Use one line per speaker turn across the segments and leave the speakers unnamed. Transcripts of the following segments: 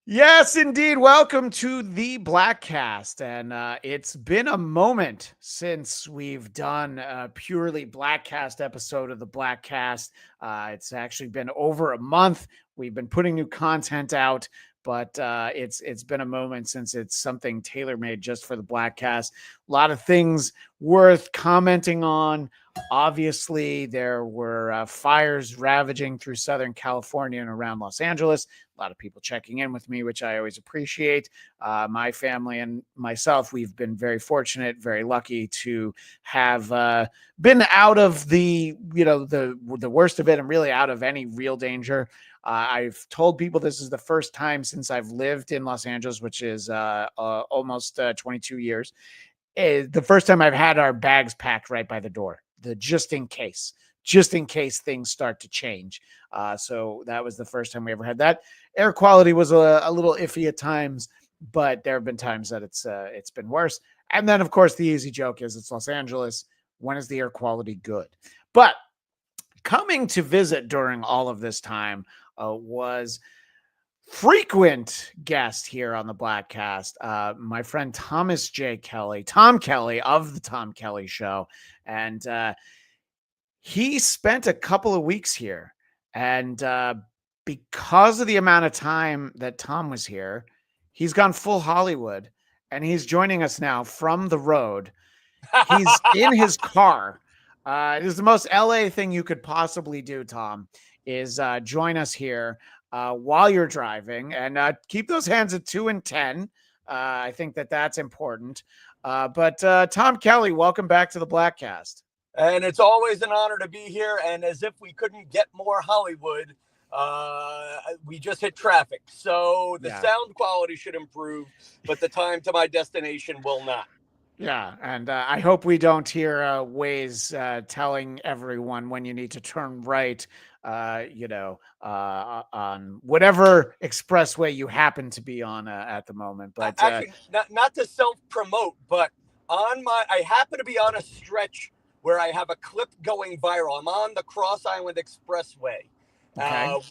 Yes, indeed. Welcome to the Bladtcast. And it's been a moment since we've done a purely Bladtcast episode of the Bladtcast. It's actually been over a month. We've been putting new content out, but it's been a moment since it's something tailor made just for the Bladtcast. A lot of things worth commenting on. Obviously, there were fires ravaging through Southern California and around Los Angeles. A lot of people checking in with me, which I always appreciate. My family and myself, we've been very fortunate, very lucky to have been out of the worst of it, and really out of any real danger. I've told people this is the first time since I've lived in Los Angeles, which is almost 22 years. The first time I've had our bags packed right by the door, just in case things start to change. So that was the first time we ever had that. Air quality was a little iffy at times, but there have been times that it's been worse. And then, of course, the easy joke is it's Los Angeles. When is the air quality good? But coming to visit during all of this time was frequent guest here on the Bladtcast, my friend Thomas J. Kelly, Tom Kelly of the Tom Kelly Show. And he spent a couple of weeks here. And because of the amount of time that Tom was here, he's gone full Hollywood. And he's joining us now from the road. He's in his car. It is the most LA thing you could possibly do, Tom, is join us here while you're driving, and keep those hands at 2 and 10. I think that's important. But Tom Kelly, welcome back to the Bladtcast.
And it's always an honor to be here. And as if we couldn't get more Hollywood, we just hit traffic. So the sound quality should improve, but the time to my destination will not.
Yeah, and I hope we don't hear Waze telling everyone when you need to turn right, on whatever expressway you happen to be on at the moment. But
actually, not to self-promote, but I happen to be on a stretch where I have a clip going viral. I'm on the Cross Island Expressway,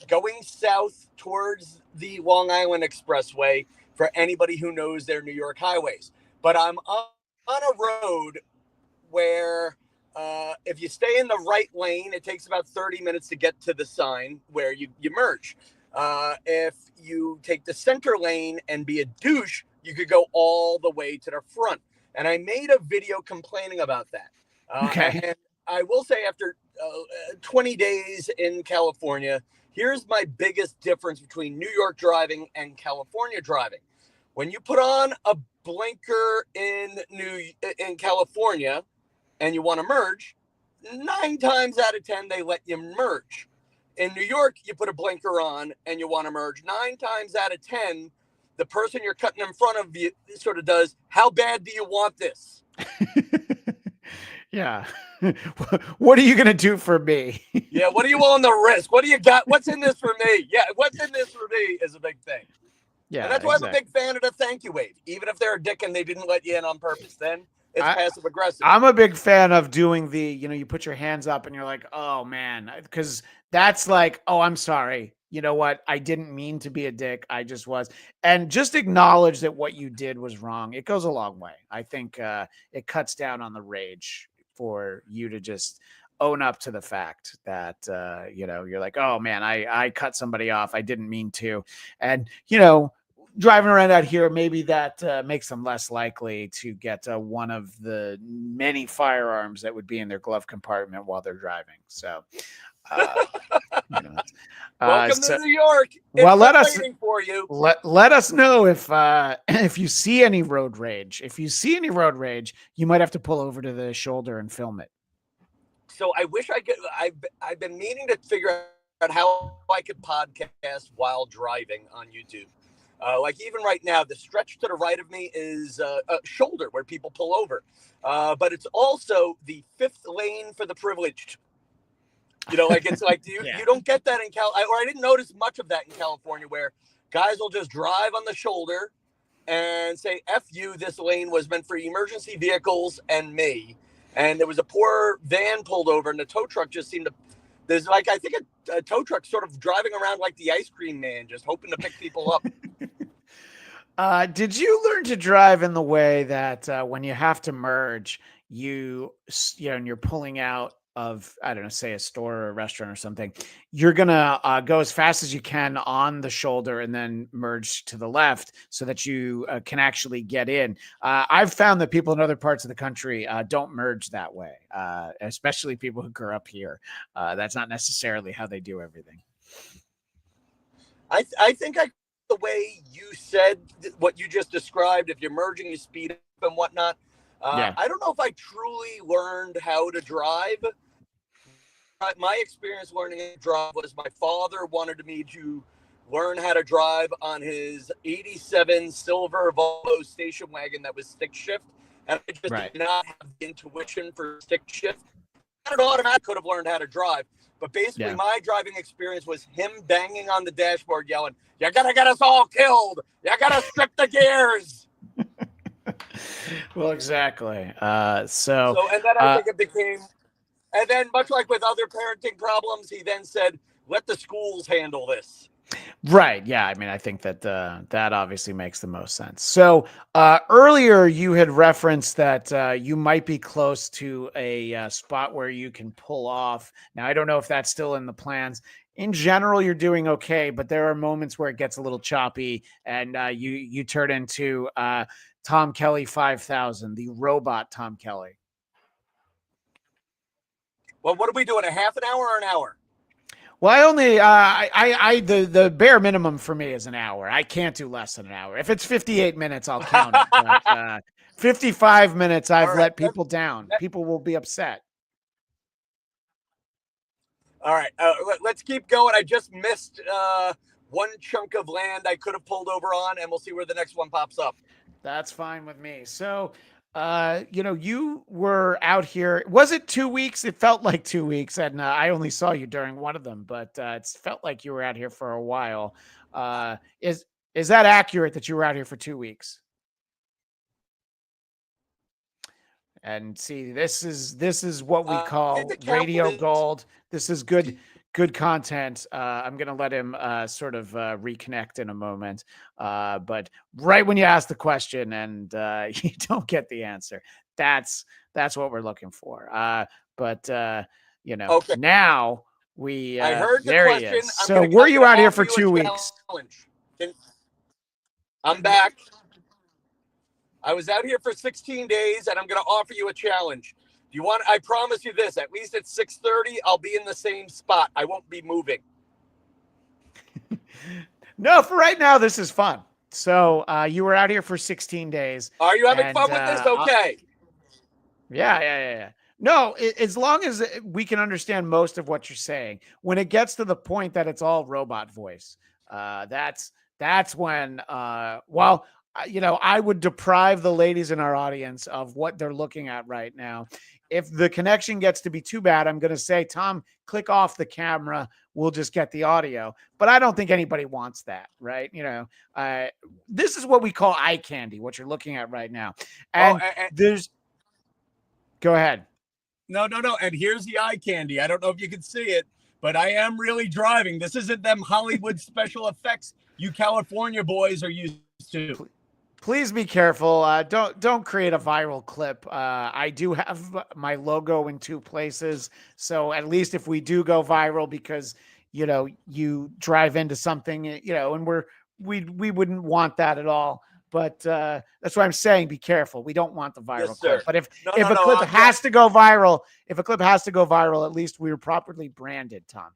going south towards the Long Island Expressway for anybody who knows their New York highways. But I'm on a road where if you stay in the right lane, it takes about 30 minutes to get to the sign where you merge. If you take the center lane and be a douche, you could go all the way to the front. And I made a video complaining about that. And I will say, after 20 days in California, here's my biggest difference between New York driving and California driving. When you put on a blinker in California and you want to merge, 9 times out of 10 they let you merge. In New York, you put a blinker on and you want to merge, 9 times out of 10 the person you're cutting in front of you sort of does, "How bad do you want this?"
Yeah. What are you going to do for me?
Yeah, what are you willing to risk? What do you got? What's in this for me? Yeah, what's in this for me is a big thing.
Yeah,
and that's why I'm a big fan of the thank you wave. Even if they're a dick and they didn't let you in on purpose, then it's passive aggressive.
I'm a big fan of doing the, you put your hands up and you're like, oh man, because that's like, oh, I'm sorry. You know what? I didn't mean to be a dick. I just was. And just acknowledge that what you did was wrong. It goes a long way. I think it cuts down on the rage for you to just own up to the fact that, you're like, oh man, I cut somebody off. I didn't mean to. And, driving around out here, maybe that makes them less likely to get one of the many firearms that would be in their glove compartment while they're driving. So,
welcome to New York. It's waiting for you.
Let us know if you see any road rage. If you see any road rage, you might have to pull over to the shoulder and film it.
So I wish I could. I've been meaning to figure out how I could podcast while driving on YouTube. Like even right now, the stretch to the right of me is a shoulder where people pull over. But it's also the 5th lane for the privileged. It's like you don't get that in I didn't notice much of that in California, where guys will just drive on the shoulder and say, "F you, this lane was meant for emergency vehicles and me." And there was a poor van pulled over, and the tow truck just seemed to. There's I think a tow truck sort of driving around like the ice cream man, just hoping to pick people up.
Did you learn to drive in the way that when you have to merge, and you're pulling out of, I don't know, say a store or a restaurant or something, you're gonna go as fast as you can on the shoulder and then merge to the left so that you can actually get in. I've found that people in other parts of the country don't merge that way, especially people who grew up here. That's not necessarily how they do everything.
I think the way you said what you just described, if you're merging, you speed up and whatnot.
Yeah.
I don't know if I truly learned how to drive. My experience learning how to drive was my father wanted me to learn how to drive on his 87 silver Volvo station wagon that was stick shift. And I just
Right.
did not have the intuition for stick shift. I automatically could have learned how to drive. But basically,
Yeah.
my driving experience was him banging on the dashboard, yelling, "You gotta get us all killed! You gotta strip the gears!"
Well, exactly.
So, and then I think it became, and then much like with other parenting problems, he then said, "Let the schools handle this."
Right. Yeah. I mean, I think that that obviously makes the most sense. So earlier, you had referenced that you might be close to a spot where you can pull off. Now, I don't know if that's still in the plans. In general, you're doing okay, but there are moments where it gets a little choppy, and you turn into Tom Kelly 5000, the robot Tom Kelly.
Well, what are we doing? A half an hour or an hour?
Well, I only the bare minimum for me is an hour. I can't do less than an hour. If it's 58 minutes, I'll count it. But 55 minutes, I've
All right,
let people down. People will be upset.
All right, let's keep going. I just missed one chunk of land I could have pulled over on, and we'll see where the next one pops up.
That's fine with me. So, you were out here. Was it 2 weeks? It felt like 2 weeks, and I only saw you during one of them, but it felt like you were out here for a while. Uh, is that accurate that you were out here for 2 weeks? And see, this is what we
Hit the
call
count,
radio
please.
gold. This is good content. I'm gonna let him sort of reconnect in a moment. But right when you ask the question and you don't get the answer, that's that's what we're looking for. But
Okay,
now we
I heard the
there he
question.
is. So were
I'm
you
gonna
out here
offer
for
you a
2 weeks?
challenge. I'm back. I was out here for 16 days, and I'm gonna offer you a challenge. Do you want? I promise you this. At least at 6:30, I'll be in the same spot. I won't be moving.
No, for right now, this is fun. So you were out here for 16 days,
Are you having
and
fun with this? Okay.
yeah. No, as long as we can understand most of what you're saying. When it gets to the point that it's all robot voice, that's when, I would deprive the ladies in our audience of what they're looking at right now. If the connection gets to be too bad, I'm going to say, Tom, click off the camera. We'll just get the audio. But I don't think anybody wants that, right? This is what we call eye candy, what you're looking at right now.
Oh,
And there's, go ahead.
no. And here's the eye candy. I don't know if you can see it, but I am really driving. This isn't them Hollywood special effects you California boys are used to.
Please be careful. Don't create a viral clip. I do have my logo in 2 places, so at least if we do go viral, because you drive into something, and we wouldn't want that at all. But that's why I'm saying be careful. We don't want the viral
Yes,
clip.
sir.
But if
No,
if a
no.
clip has to go viral, at least we're properly branded, Tom.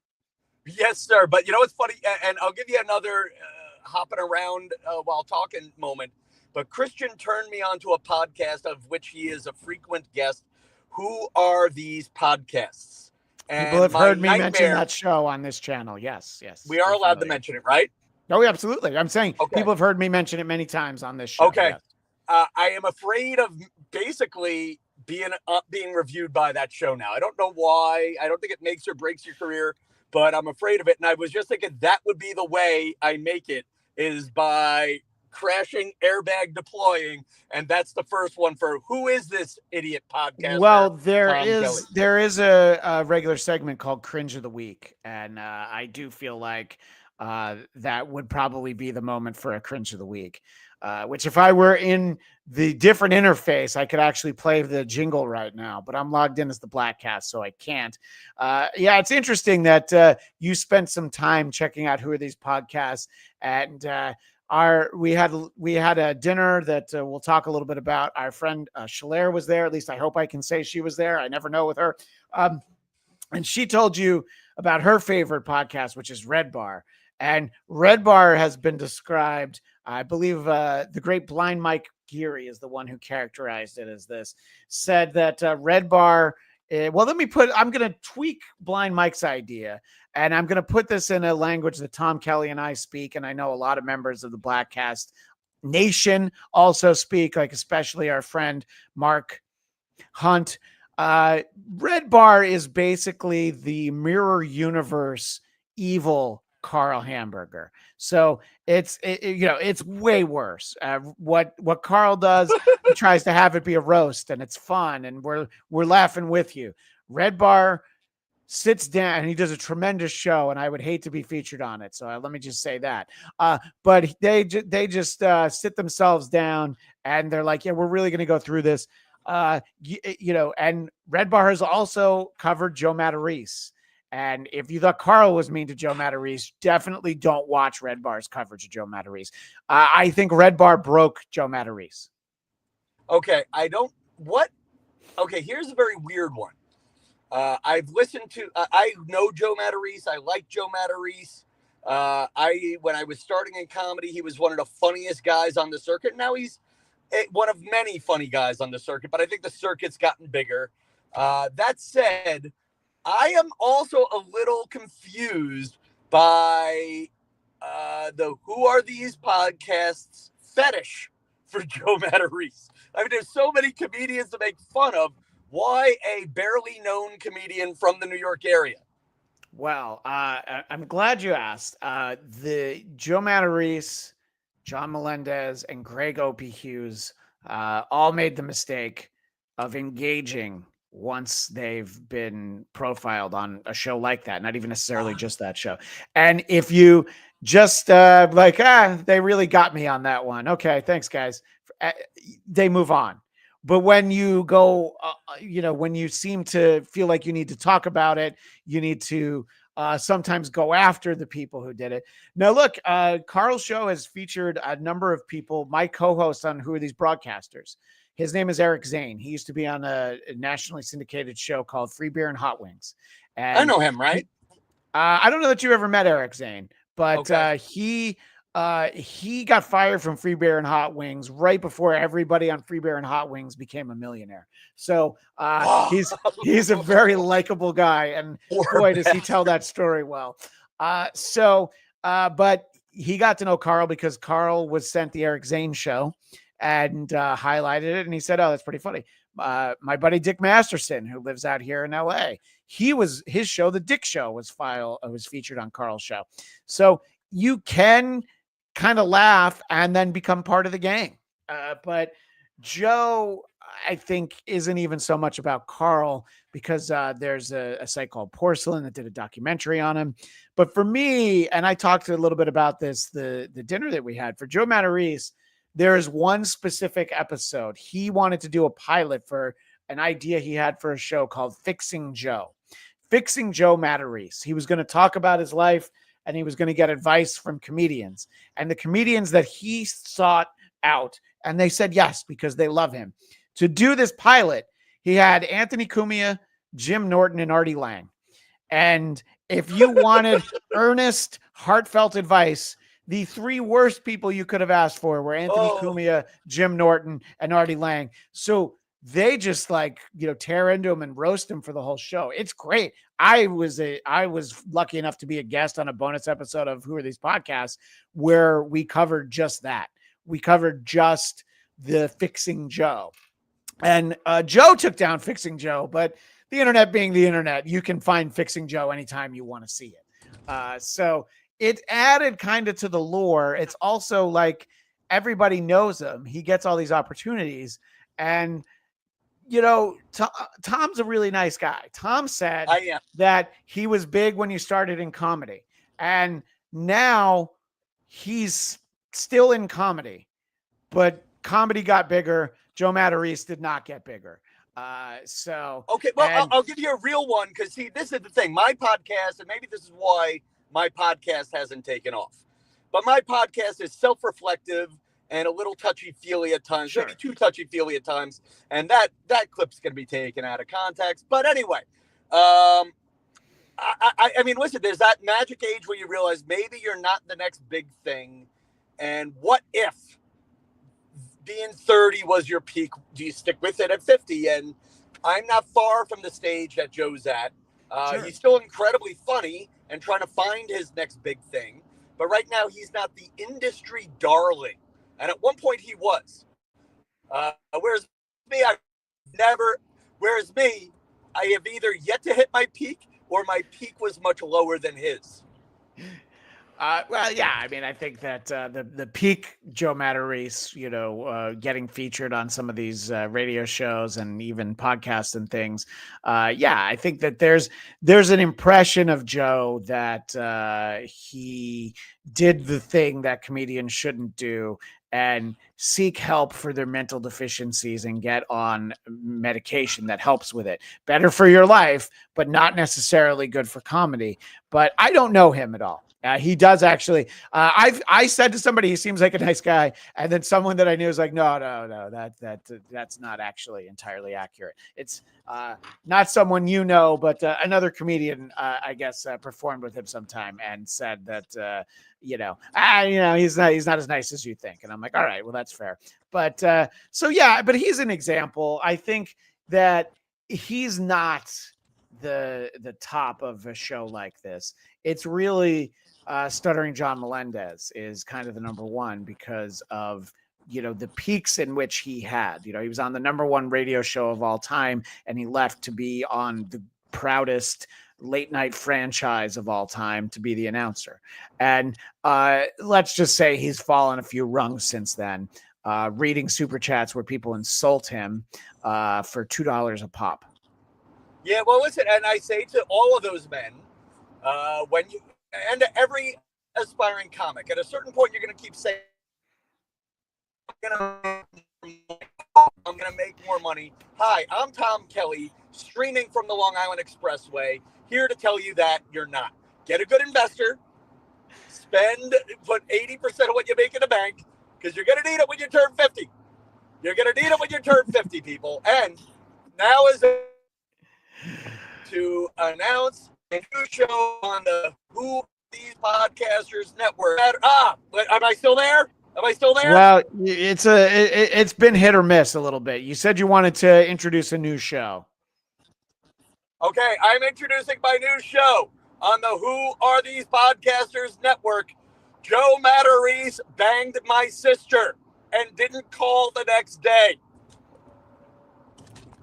Yes, sir. But you know what's funny? And I'll give you another hopping around while talking moment. But Christian turned me onto a podcast of which he is a frequent guest. Who are these podcasts?
People
And
have
my
heard me mention
nightmare.
that show on this channel. Yes,
We
we're
are allowed to
familiar.
mention it, right?
Oh, yeah, absolutely. I'm saying
Okay.
people have heard me mention it many times on this show.
Okay.
Yes.
I am afraid of basically being reviewed by that show now. I don't know why. I don't think it makes or breaks your career, but I'm afraid of it. And I was just thinking that would be the way I make it, is by crashing, airbag deploying, and that's the first one for who is this idiot podcaster?
Well, there
Tom Kelly.
is a regular segment called Cringe of the Week, and I do feel like that would probably be the moment for a cringe of the week. Which if I were in the different interface, I could actually play the jingle right now, but I'm logged in as the Bladtcast, so I can't. Yeah, it's interesting that you spent some time checking out who are these podcasts, and we had a dinner that we'll talk a little bit about. Our friend Shalair was there. At least I hope I can say she was there. I never know with her. And she told you about her favorite podcast, which is Red Bar. And Red Bar has been described, I believe the great Blind Mike Geary is the one who characterized it as this, said that Red Bar, I'm going to tweak Blind Mike's idea, and I'm going to put this in a language that Tom Kelly and I speak, and I know a lot of members of the Bladtcast Nation also speak, like especially our friend Mark Hunt. Red Bar is basically the mirror universe evil Carl Hamburger. So it's way worse. What Carl does, he tries to have it be a roast, and it's fun, and we're laughing with you. Red Bar sits down, and he does a tremendous show, and I would hate to be featured on it. So let me just say that. But they just sit themselves down, and they're like, yeah, we're really going to go through this. And Red Bar has also covered Joe Matarese. And if you thought Carl was mean to Joe Matarese, definitely don't watch Red Bar's coverage of Joe Matarese. I think Red Bar broke Joe Matarese.
Okay, here's a very weird one. I've listened to, I know Joe Matarese. I like Joe Matarese. When I was starting in comedy, he was one of the funniest guys on the circuit. Now he's one of many funny guys on the circuit, but I think the circuit's gotten bigger. That said, I am also a little confused by the Who Are These Podcasts fetish for Joe Matarese. I mean, there's so many comedians to make fun of. Why a barely known comedian from the New York area?
Well, I'm glad you asked. The Joe Matarese, John Melendez, and Greg Opie Hughes all made the mistake of engaging once they've been profiled on a show like that, not even necessarily just that show. And if you just they really got me on that one. Okay, thanks, guys. They move on. But when you go, when you seem to feel like you need to talk about it, you need to sometimes go after the people who did it. Now, look, Carl's show has featured a number of people. My co-host on Who Are These Broadcasters? His name is Eric Zane. He used to be on a nationally syndicated show called Free Beer and Hot Wings. And
I know him, right?
I don't know that you ever met Eric Zane, but
okay.
He got fired from Free Beer and Hot Wings right before everybody on Free Beer and Hot Wings became a millionaire. So he's a very likable guy, and boy, does he tell that story well. But he got to know Carl because Carl was sent the Eric Zane show and highlighted it, and he said, "Oh, that's pretty funny." My buddy Dick Masterson, who lives out here in LA, his show, The Dick Show, was featured on Carl's show. So you can kind of laugh and then become part of the gang. But Joe, I think, isn't even so much about Carl because there's a site called Porcelain that did a documentary on him. But for me, and I talked a little bit about this, the dinner that we had for Joe Matarese, there is one specific episode. He wanted to do a pilot for an idea he had for a show called Fixing Joe. Fixing Joe Matarese. He was going to talk about his life, and he was going to get advice from comedians. And the comedians that he sought out, and they said yes because they love him. To do this pilot, he had Anthony Cumia, Jim Norton, and Artie Lang. And if you wanted earnest, heartfelt advice, the three worst people you could have asked for were Anthony Cumia, Jim Norton, and Artie Lang. So they just tear into him and roast him for the whole show. It's great. I was lucky enough to be a guest on a bonus episode of Who Are These Podcasts where we covered just that. We covered just the Fixing Joe. And Joe took down Fixing Joe, but the internet being the internet, you can find Fixing Joe anytime you want to see it. So it added kind of to the lore. It's also like everybody knows him. He gets all these opportunities. And, Tom's a really nice guy. Tom said that he was big when you started in comedy. And now he's still in comedy, but comedy got bigger. Joe Matarese did not get bigger.
Okay, well, I'll give you a real one because, see, this is the thing. My podcast, and maybe this is why my podcast hasn't taken off, but my podcast is self-reflective and a little touchy-feely at times, maybe too touchy-feely at times, and that clip's going to be taken out of context. But anyway, I mean, listen, there's that magic age where you realize maybe you're not the next big thing, and what if being 30 was your peak? Do you stick with it at 50? And I'm not far from the stage that Joe's at. He's still incredibly funny and trying to find his next big thing. But right now, he's not the industry darling. And at one point, he was. Whereas me, I have either yet to hit my peak or my peak was much lower than his.
Well, yeah, I mean, I think that the peak Joe Matarese, getting featured on some of these radio shows and even podcasts and things. Yeah, I think that there's an impression of Joe that he did the thing that comedians shouldn't do and seek help for their mental deficiencies and get on medication that helps with it. Better for your life, but not necessarily good for comedy. But I don't know him at all. He does actually. I said to somebody, he seems like a nice guy, and then someone that I knew was like, no, that's not actually entirely accurate. It's not someone but another comedian, I guess, performed with him sometime and said that he's not as nice as you think. And I'm like, all right, well, that's fair. But but he's an example. I think that he's not the top of a show like this. It's really Stuttering John Melendez is kind of the number one because of the peaks in which he had. He was on the number one radio show of all time, and he left to be on the proudest late night franchise of all time to be the announcer. And let's just say he's fallen a few rungs since then, reading super chats where people insult him for $2 a pop.
Yeah, well, listen, and I say to all of those men, and to every aspiring comic, at a certain point, you're going to keep saying, I'm going to make more money. Hi, I'm Tom Kelly, streaming from the Long Island Expressway, here to tell you that you're not. Get a good investor, put 80% of what you make in the bank, because you're going to need it when you turn 50. You're going to need it when you turn 50, people. And now is to announce a new show on the Who These Podcasters Network. Am I still there?
Well, it's been hit or miss a little bit. You said you wanted to introduce a new show.
Okay, I'm introducing my new show on the Who Are These Podcasters Network. Joe Matarese banged my sister and didn't call the next day.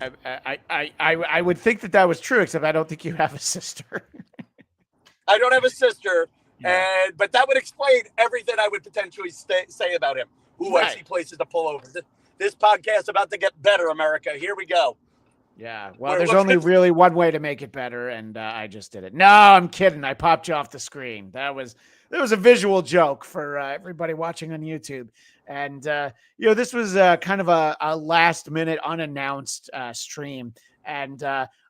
I would think that was true, except I don't think you have a sister.
I don't have a sister, but that would explain everything I would potentially say about him. Ooh, right. I see places to pull over. This podcast about to get better, America. Here we go.
Yeah, well, there's only really one way to make it better, and I just did it. No, I'm kidding. I popped you off the screen. That was a visual joke for everybody watching on YouTube. And, this was kind of a last-minute unannounced stream. And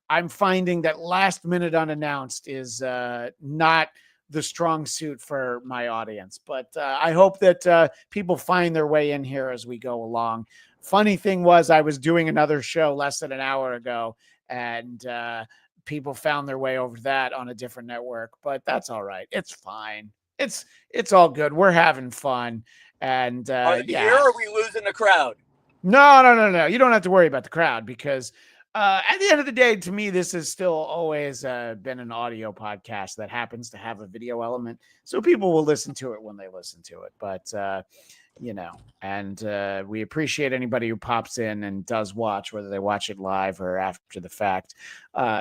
I'm finding that last-minute unannounced is not the strong suit for my audience. But I hope that people find their way in here as we go along. Funny thing was, I was doing another show less than an hour ago, and people found their way over that on a different network. But that's all right. It's fine. It's all good. We're having fun. And
here are we losing the crowd?
No. You don't have to worry about the crowd because at the end of the day, to me, this has still always been an audio podcast that happens to have a video element. So people will listen to it when they listen to it. But and we appreciate anybody who pops in and does watch, whether they watch it live or after the fact.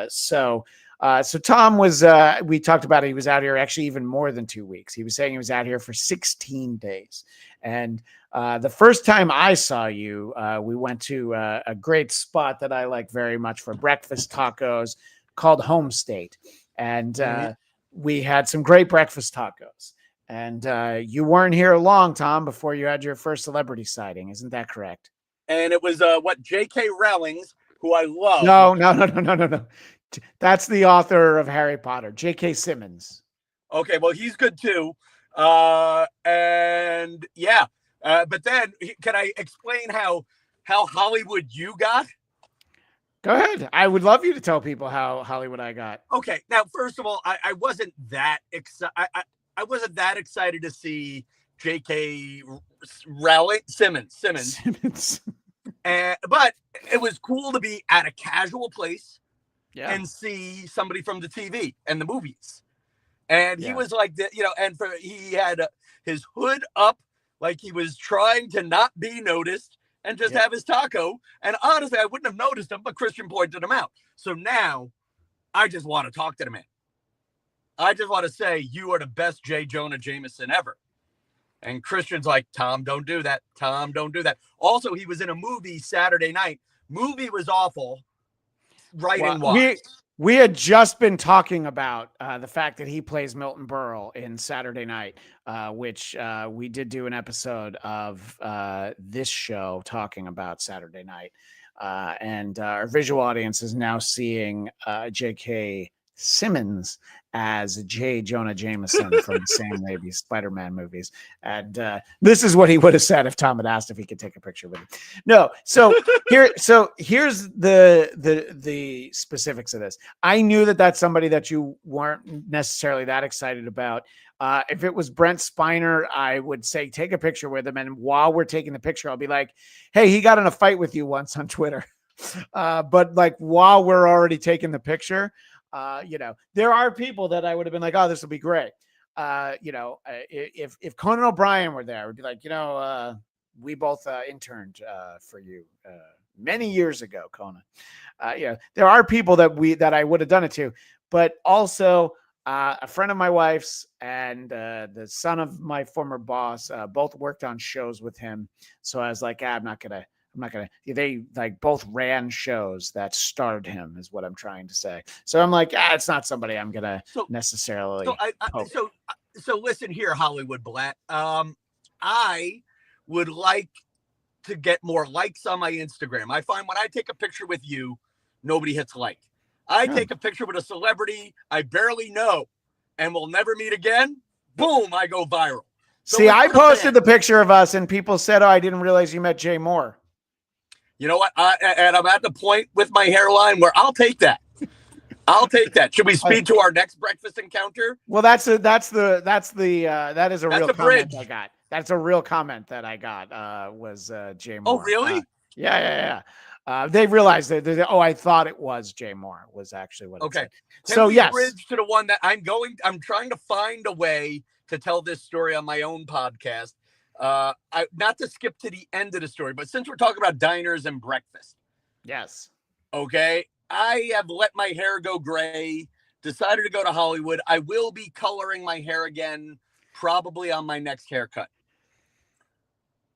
So Tom was, we talked about it. He was out here actually even more than 2 weeks. He was saying he was out here for 16 days. And the first time I saw you, we went to a great spot that I like very much for breakfast tacos called Home State. And we had some great breakfast tacos. And you weren't here long, Tom, before you had your first celebrity sighting. Isn't that correct?
And it was J.K. Rowling's, who I love.
No. That's the author of Harry Potter, J.K. Simmons.
Okay, well, he's good too. And yeah, but then can I explain how Hollywood you got?
Go ahead. I would love you to tell people how Hollywood I got.
Okay, now first of all, I wasn't that excited. I wasn't that excited to see J.K. Rowling Simmons. But it was cool to be at a casual place and see somebody from the TV and the movies. And he was like, and he had his hood up, like he was trying to not be noticed and just have his taco. And honestly, I wouldn't have noticed him, but Christian pointed him out. So now I just want to talk to the man. I just want to say, you are the best J. Jonah Jameson ever. And Christian's like, Tom, don't do that. Tom, don't do that. Also, he was in a movie Saturday night. Movie was awful. Writing wise.
We had just been talking about the fact that he plays Milton Berle in Saturday Night, which we did do an episode of this show talking about Saturday Night. And our visual audience is now seeing J.K. Simmons as J. Jonah Jameson from the Sam Raimi Spider-Man movies. And this is what he would have said if Tom had asked if he could take a picture with him. No. So here's the specifics of this. I knew that that's somebody that you weren't necessarily that excited about. If it was Brent Spiner, I would say, take a picture with him. And while we're taking the picture, I'll be like, hey, he got in a fight with you once on Twitter. But like, while we're already taking the picture, there are people that I would have been like, oh, this will be great. If Conan O'Brien were there, I would be like, we both interned for you many years ago, Conan. There are people that I would have done it to, but also a friend of my wife's and the son of my former boss both worked on shows with him. So I was like, I'm not gonna. They like both ran shows that starred him, is what I'm trying to say. So I'm like, it's not somebody I'm gonna necessarily.
So listen here, Hollywood Blatt. I would like to get more likes on my Instagram. I find when I take a picture with you, nobody hits like. I take a picture with a celebrity I barely know and will never meet again. Boom, I go viral.
So see, I posted the picture of us and people said, oh, I didn't realize you met Jay Moore.
You know what? And I'm at the point with my hairline where I'll take that. I'll take that. Should we speed to our next breakfast encounter?
Well, that is a real comment I got. That's a real comment that I got. Was Jay Moore?
Oh, really?
Yeah. They realized that. I thought it was Jay Moore. Was actually what.
Okay.
So yes,
bridge to the one that I'm trying to find a way to tell this story on my own podcast. Not to skip to the end of the story, but since we're talking about diners and breakfast.
Yes.
Okay. I have let my hair go gray, decided to go to Hollywood. I will be coloring my hair again, probably on my next haircut.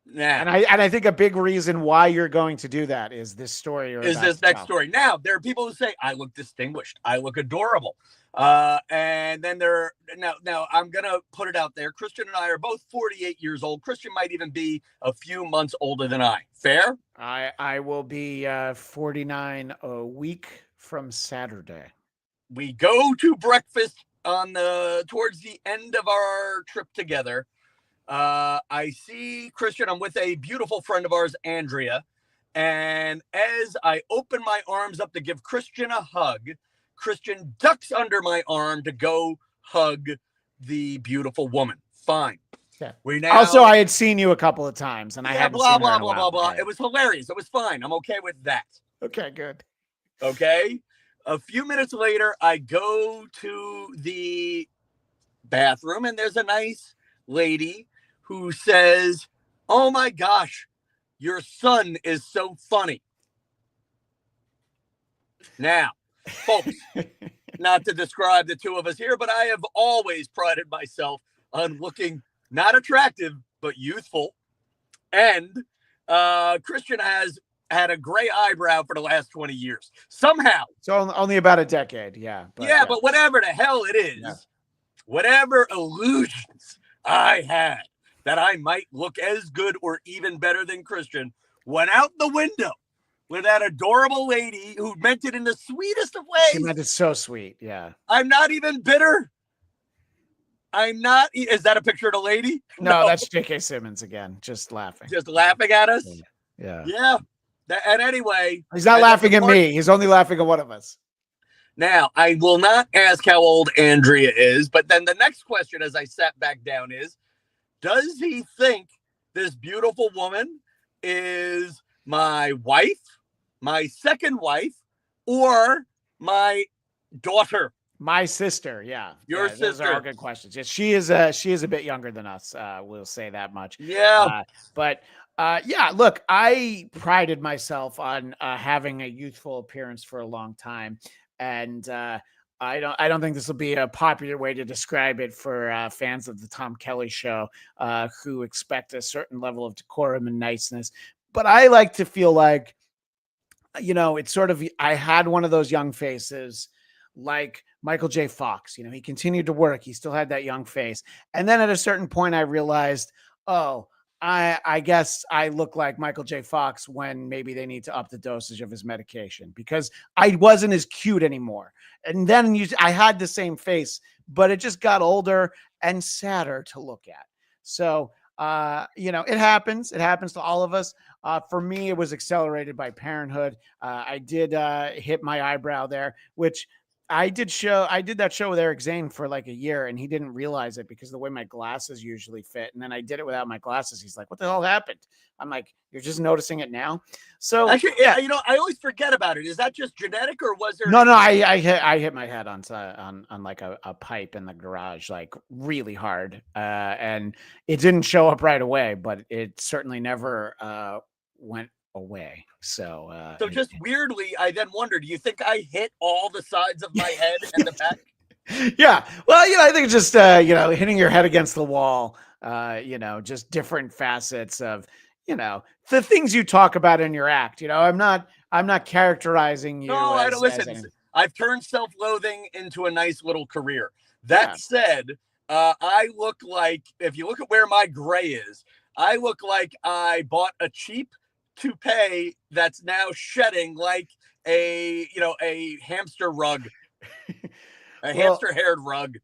Now, and I think a big reason why you're going to do that is this story.
Is this next story. Now, there are people who say, I look distinguished. I look adorable. And then now I'm going to put it out there. Christian and I are both 48 years old. Christian might even be a few months older than I. Fair?
I will be 49 a week from Saturday.
We go to breakfast towards the end of our trip together. I see Christian. I'm with a beautiful friend of ours, Andrea. And as I open my arms up to give Christian a hug, Christian ducks under my arm to go hug the beautiful woman. Fine.
Yeah. Also, I had seen you a couple of times, and I hadn't seen her in a while.
Blah, blah. It was hilarious. It was fine. I'm okay with that.
Okay, good.
Okay. A few minutes later, I go to the bathroom, and there's a nice lady who says, oh my gosh, your son is so funny. Now, folks, not to describe the two of us here, but I have always prided myself on looking not attractive, but youthful. And Christian has had a gray eyebrow for the last 20 years. Somehow.
So only about a decade, yeah.
But whatever the hell it is, whatever illusions I had that I might look as good or even better than Christian went out the window with that adorable lady who meant it in the sweetest of ways.
She meant it so sweet. Yeah.
I'm not even bitter. I'm not. Is that a picture of the lady?
No, that's J.K. Simmons again, just laughing.
Just laughing at us?
Yeah.
Yeah. And anyway.
He's not laughing at me. He's only laughing at one of us.
Now, I will not ask how old Andrea is, but then the next question as I sat back down is, does he think this beautiful woman is my wife, my second wife, or my daughter?
My sister, yeah.
Your sister.
Those are all good questions. Yes, she is a bit younger than us. We'll say that much.
Yeah.
Yeah, look, I prided myself on having a youthful appearance for a long time. And I don't think this will be a popular way to describe it for fans of the Tom Kelly show who expect a certain level of decorum and niceness. But I like to feel like, it's sort of, I had one of those young faces like Michael J. Fox. He continued to work. He still had that young face. And then at a certain point, I realized, I guess I look like Michael J. Fox when maybe they need to up the dosage of his medication because I wasn't as cute anymore. And then I had the same face, but it just got older and sadder to look at. So, it happens. It happens to all of us. For me, it was accelerated by parenthood. I did hit my eyebrow there, which I did that show with Eric Zane for like a year, and he didn't realize it because of the way my glasses usually fit. And then I did it without my glasses. He's like, "What the hell happened?" I'm like, "You're just noticing it now." So
actually, yeah, I always forget about it. Is that just genetic, or was there?
No. I hit my head on like a pipe in the garage, like really hard, and it didn't show up right away, but it certainly never went away. So
just weirdly, I then wonder, do you think I hit all the sides of my head and the back?
Yeah. Well, I think it's just hitting your head against the wall, just different facets of, the things you talk about in your act. I'm not characterizing you.
No, I don't listen. I've turned self-loathing into a nice little career. That said, I look like, if you look at where my gray is, I look like I bought a cheap toupee that's now shedding like a hamster rug, hamster haired rug.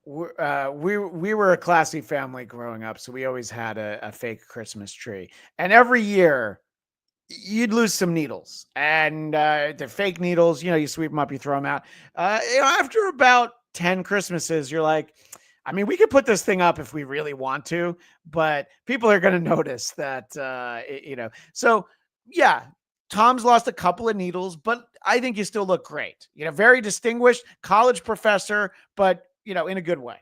We were a classy family growing up, so we always had a fake Christmas tree, and every year you'd lose some needles, and the fake needles, you sweep them up, you throw them out. After about 10 Christmases, you're like, I mean, we could put this thing up if we really want to, but people are going to notice that, So, yeah, Tom's lost a couple of needles, but I think you still look great. Very distinguished college professor, but, in a good way.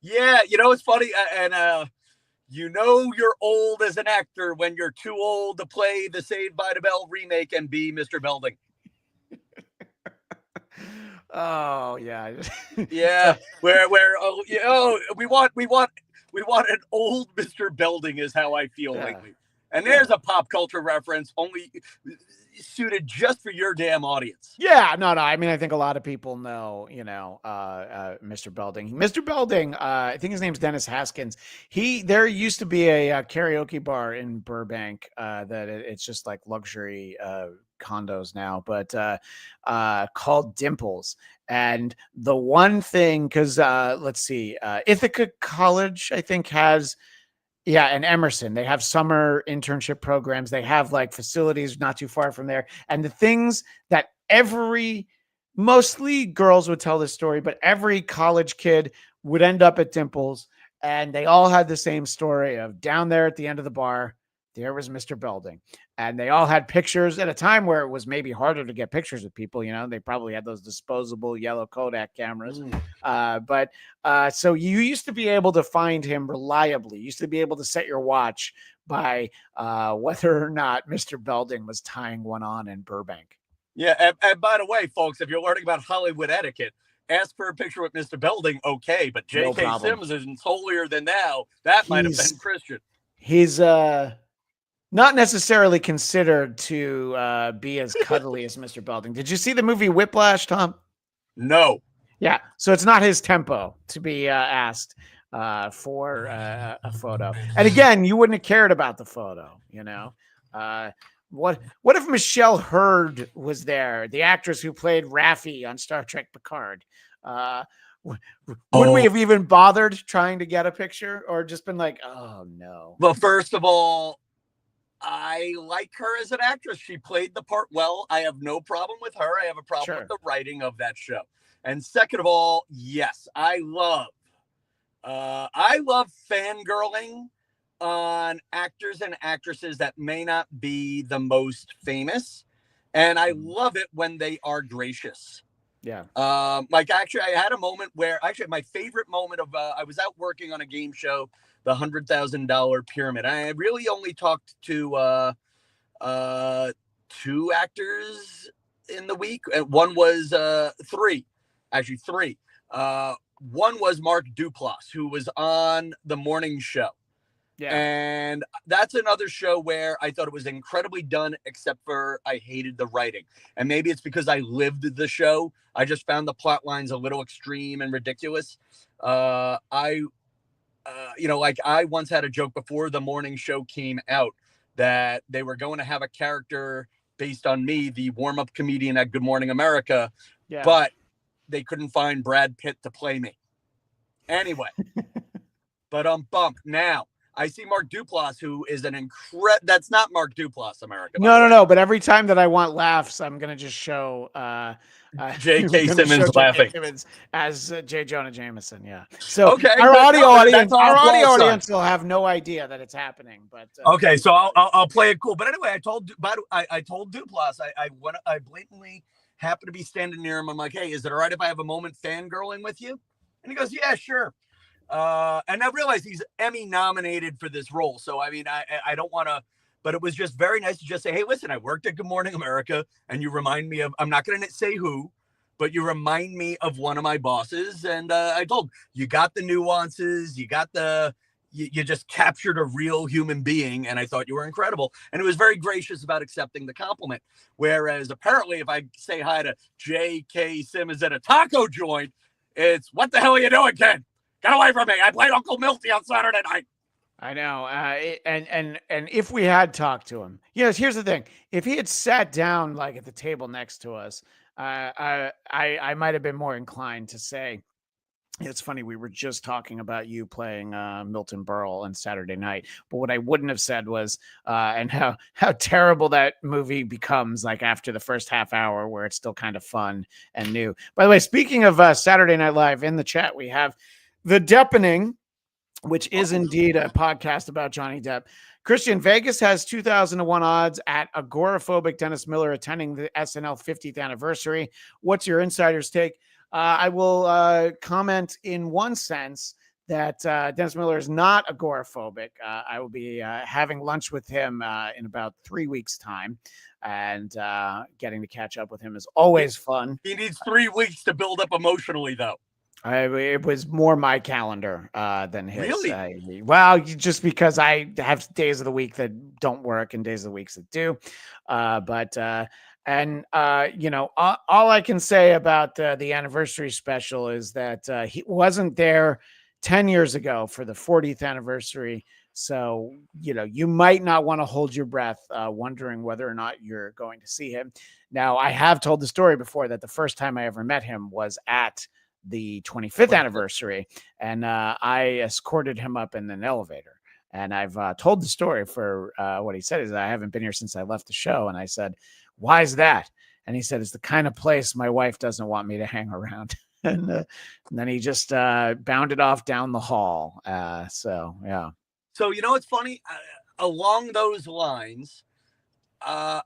Yeah, it's funny. And you're old as an actor when you're too old to play the Saved by the Bell remake and be Mr. Belding.
Oh yeah.
Yeah. Where we want an old Mr. Belding is how I feel lately. And there's a pop culture reference only suited just for your damn audience.
Yeah, no. I mean, I think a lot of people know, Mr. Belding. Mr. Belding, I think his name's Dennis Haskins. There used to be a karaoke bar in Burbank that it's just like luxury condos now, but called Dimples. And the one thing, because let's see, Ithaca College, I think, has and Emerson, they have summer internship programs. They have like facilities not too far from there. And the things that mostly girls would tell this story, but every college kid would end up at Dimples, and they all had the same story of down there at the end of the bar, there was Mr. Belding. And they all had pictures at a time where it was maybe harder to get pictures of people. They probably had those disposable yellow Kodak cameras. So you used to be able to find him reliably. You used to be able to set your watch by whether or not Mr. Belding was tying one on in Burbank.
Yeah. And by the way, folks, if you're learning about Hollywood etiquette, ask for a picture with Mr. Belding. Okay. But J.K. Simmons isn't holier than thou. That might have been Christian.
He's not necessarily considered to be as cuddly as Mr. Belding. Did you see the movie Whiplash, Tom?
No.
Yeah. So it's not his tempo to be asked. for a photo. And again, you wouldn't have cared about the photo, you know. What if Michelle Hurd was there, the actress who played Raffi on Star Trek Picard? Would we have even bothered trying to get a picture, or just been like, oh no?
Well, first of all, I like her as an actress. She played the part well. I have no problem with her. I have a problem with the writing of that show. And second of all, yes, I love fangirling on actors and actresses that may not be the most famous. And I love it when they are gracious.
Yeah.
Like actually, I had a moment where my favorite moment of I was out working on a game show, the $100,000 Pyramid. I really only talked to two actors in the week. One was three. One was Mark Duplass, who was on the morning show. Yeah. And that's another show where I thought it was incredibly done, except for I hated the writing. And maybe it's because I lived the show. I just found the plot lines a little extreme and ridiculous. I once had a joke before the morning show came out that they were going to have a character based on me, the warm-up comedian at Good Morning America, but they couldn't find Brad Pitt to play me. Anyway, but bump now. I see Mark Duplass, who is that's not Mark Duplass, America.
No. But every time that I want laughs, I'm going to just show
J.K. Simmons laughing
as J. Jonah Jameson. Yeah. So
okay,
our audio audience will have no idea that it's happening. But
okay, so I'll play it cool. But anyway, I told Duplass I blatantly happened to be standing near him. I'm like, hey, is it all right if I have a moment fangirling with you? And he goes, yeah, sure. And I realized he's Emmy nominated for this role. So, I mean, I don't want to, but it was just very nice to just say, hey, listen, I worked at Good Morning America and you remind me of, I'm not going to say who, but you remind me of one of my bosses. And I told you got the nuances, you just captured a real human being. And I thought you were incredible. And it was very gracious about accepting the compliment. Whereas apparently if I say hi to J.K. Simmons at a taco joint, it's what the hell are you doing, kid? Get away from me. I played Uncle Milty on Saturday night.
I know. And if we had talked to him, here's the thing. If he had sat down like at the table next to us, I might have been more inclined to say, it's funny, we were just talking about you playing Milton Berle on Saturday night. But what I wouldn't have said was, and how terrible that movie becomes like after the first half hour where it's still kind of fun and new. By the way, speaking of Saturday Night Live, in the chat, we have The Deppening, which is indeed a podcast about Johnny Depp. Christian, Vegas has 2,001 odds at agoraphobic Dennis Miller attending the SNL 50th anniversary. What's your insider's take? I will comment in one sense that Dennis Miller is not agoraphobic. I will be having lunch with him in about 3 weeks' time, and getting to catch up with him is always fun.
He needs 3 weeks to build up emotionally, though.
It was more my calendar than his.
Really?
Well, just because I have days of the week that don't work and days of the weeks that do. All I can say about the anniversary special is that he wasn't there 10 years ago for the 40th anniversary. So, you might not want to hold your breath wondering whether or not you're going to see him. Now, I have told the story before that the first time I ever met him was at the 25th anniversary, and I escorted him up in an elevator. And I've told the story for what he said is, I haven't been here since I left the show. And I said, why is that? And he said, it's the kind of place my wife doesn't want me to hang around. and then he just bounded off down the hall. So, yeah.
So, it's funny. Along those lines, I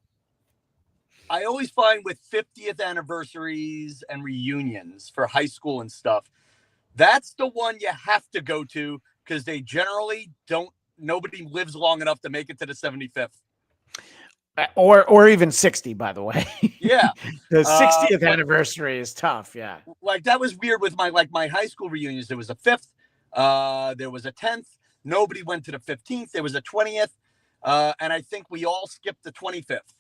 always find with 50th anniversaries and reunions for high school and stuff, that's the one you have to go to because they generally nobody lives long enough to make it to the 75th.
Or even 60, by the way.
Yeah.
The 60th anniversary is tough. Yeah.
Like that was weird with my high school reunions. There was a 5th, there was a 10th. Nobody went to the 15th. There was a 20th. And I think we all skipped the 25th.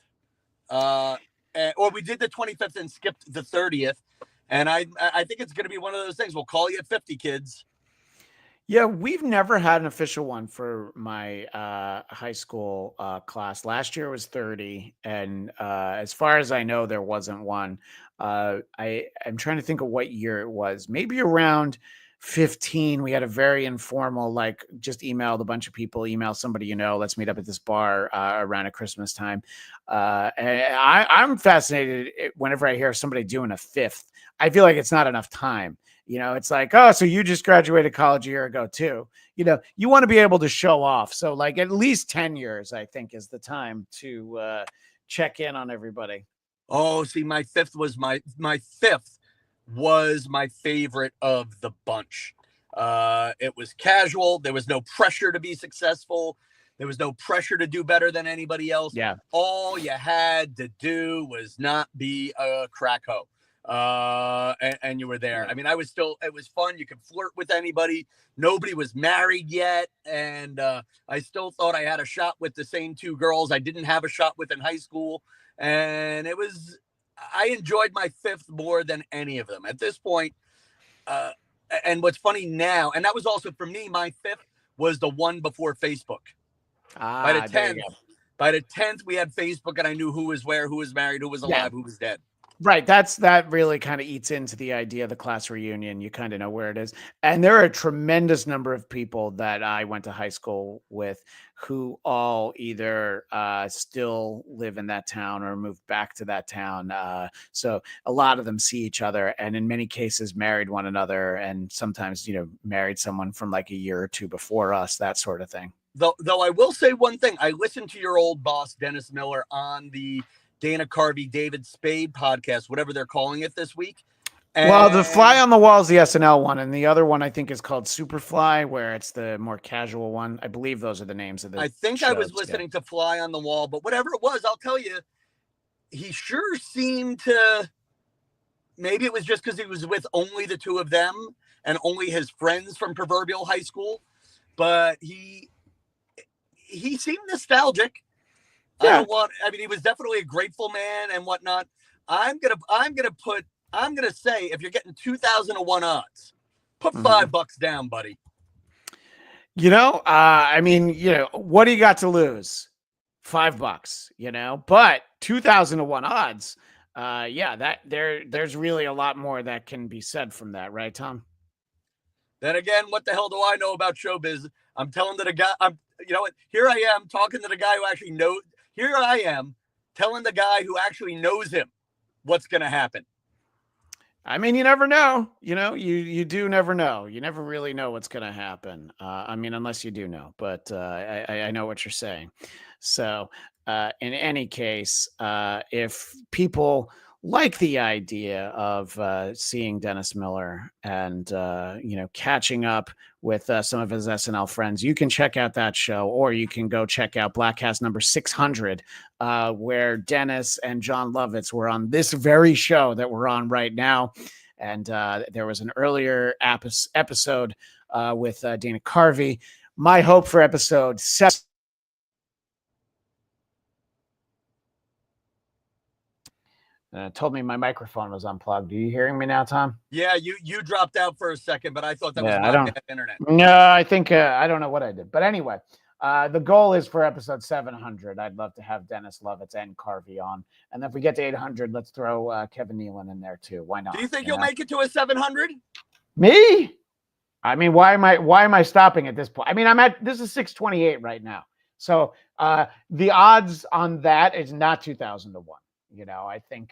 Or we did the 25th and skipped the 30th. And I think it's going to be one of those things. We'll call you at 50, kids.
Yeah, we've never had an official one for my high school class. Last year was 30, and as far as I know, there wasn't one. I'm trying to think of what year it was. Maybe around 15. We had a very informal, like just emailed a bunch of people, email somebody let's meet up at this bar around at Christmas time. And I'm fascinated whenever I hear somebody doing a fifth. I feel like it's not enough time. It's like, oh, so you just graduated college a year ago too. You want to be able to show off. So like at least 10 years, I think, is the time to check in on everybody.
Oh, see, my fifth was my fifth was my favorite of the bunch. It was casual. There was no pressure to be successful. There was no pressure to do better than anybody else.
Yeah.
All you had to do was not be a crack hoe. And you were there. I mean, it was fun. You could flirt with anybody. Nobody was married yet. And I still thought I had a shot with the same two girls I didn't have a shot with in high school. And I enjoyed my fifth more than any of them at this point. And what's funny now, and that was also for me, my fifth was the one before Facebook. By the 10th, we had Facebook, and I knew who was where, who was married, who was alive, who was dead.
Right. That really kind of eats into the idea of the class reunion. You kind of know where it is. And there are a tremendous number of people that I went to high school with who all either still live in that town or moved back to that town. So a lot of them see each other, and in many cases married one another, and sometimes, married someone from like a year or two before us, that sort of thing.
Though I will say one thing. I listened to your old boss, Dennis Miller, on the Dana Carvey, David Spade podcast, whatever they're calling it this week.
Well, the Fly on the Wall is the SNL one, and the other one I think is called Superfly, where it's the more casual one. I believe those are the names of the
I think shows. I was listening to Fly on the Wall, but whatever it was, I'll tell you, he sure seemed to, maybe it was just because he was with only the two of them and only his friends from proverbial high school, but he seemed nostalgic. Yeah. He was definitely a grateful man and whatnot. I'm gonna say, if you're getting 2,001 odds, put $5 down, buddy.
What do you got to lose? $5, but 2,001 odds. There's really a lot more that can be said from that, right, Tom?
Then again, what the hell do I know about showbiz? I'm telling to the guy, here I am talking to the guy who actually knows. Here I am telling the guy who actually knows him what's going to happen.
I mean, you never know. You do never know. You never really know what's going to happen. Unless you do know. But I know what you're saying. So in any case, if people like the idea of seeing Dennis Miller and, catching up with some of his SNL friends, you can check out that show, or you can go check out Bladtcast number 600, where Dennis and John Lovitz were on this very show that we're on right now. And there was an earlier episode with Dana Carvey. My hope for episode 7. Told me my microphone was unplugged. Are you hearing me now, Tom?
Yeah, you dropped out for a second, but I thought that was my bad internet.
No, I think I don't know what I did. But anyway, the goal is for episode 700. I'd love to have Dennis Lovitz and Carvey on. And if we get to 800, let's throw Kevin Nealon in there too. Why not?
Do you think you'll make it to a 700?
Me? I mean, why am I stopping at this point? I mean, this is 628 right now. So the odds on that is not 2,000-1. I think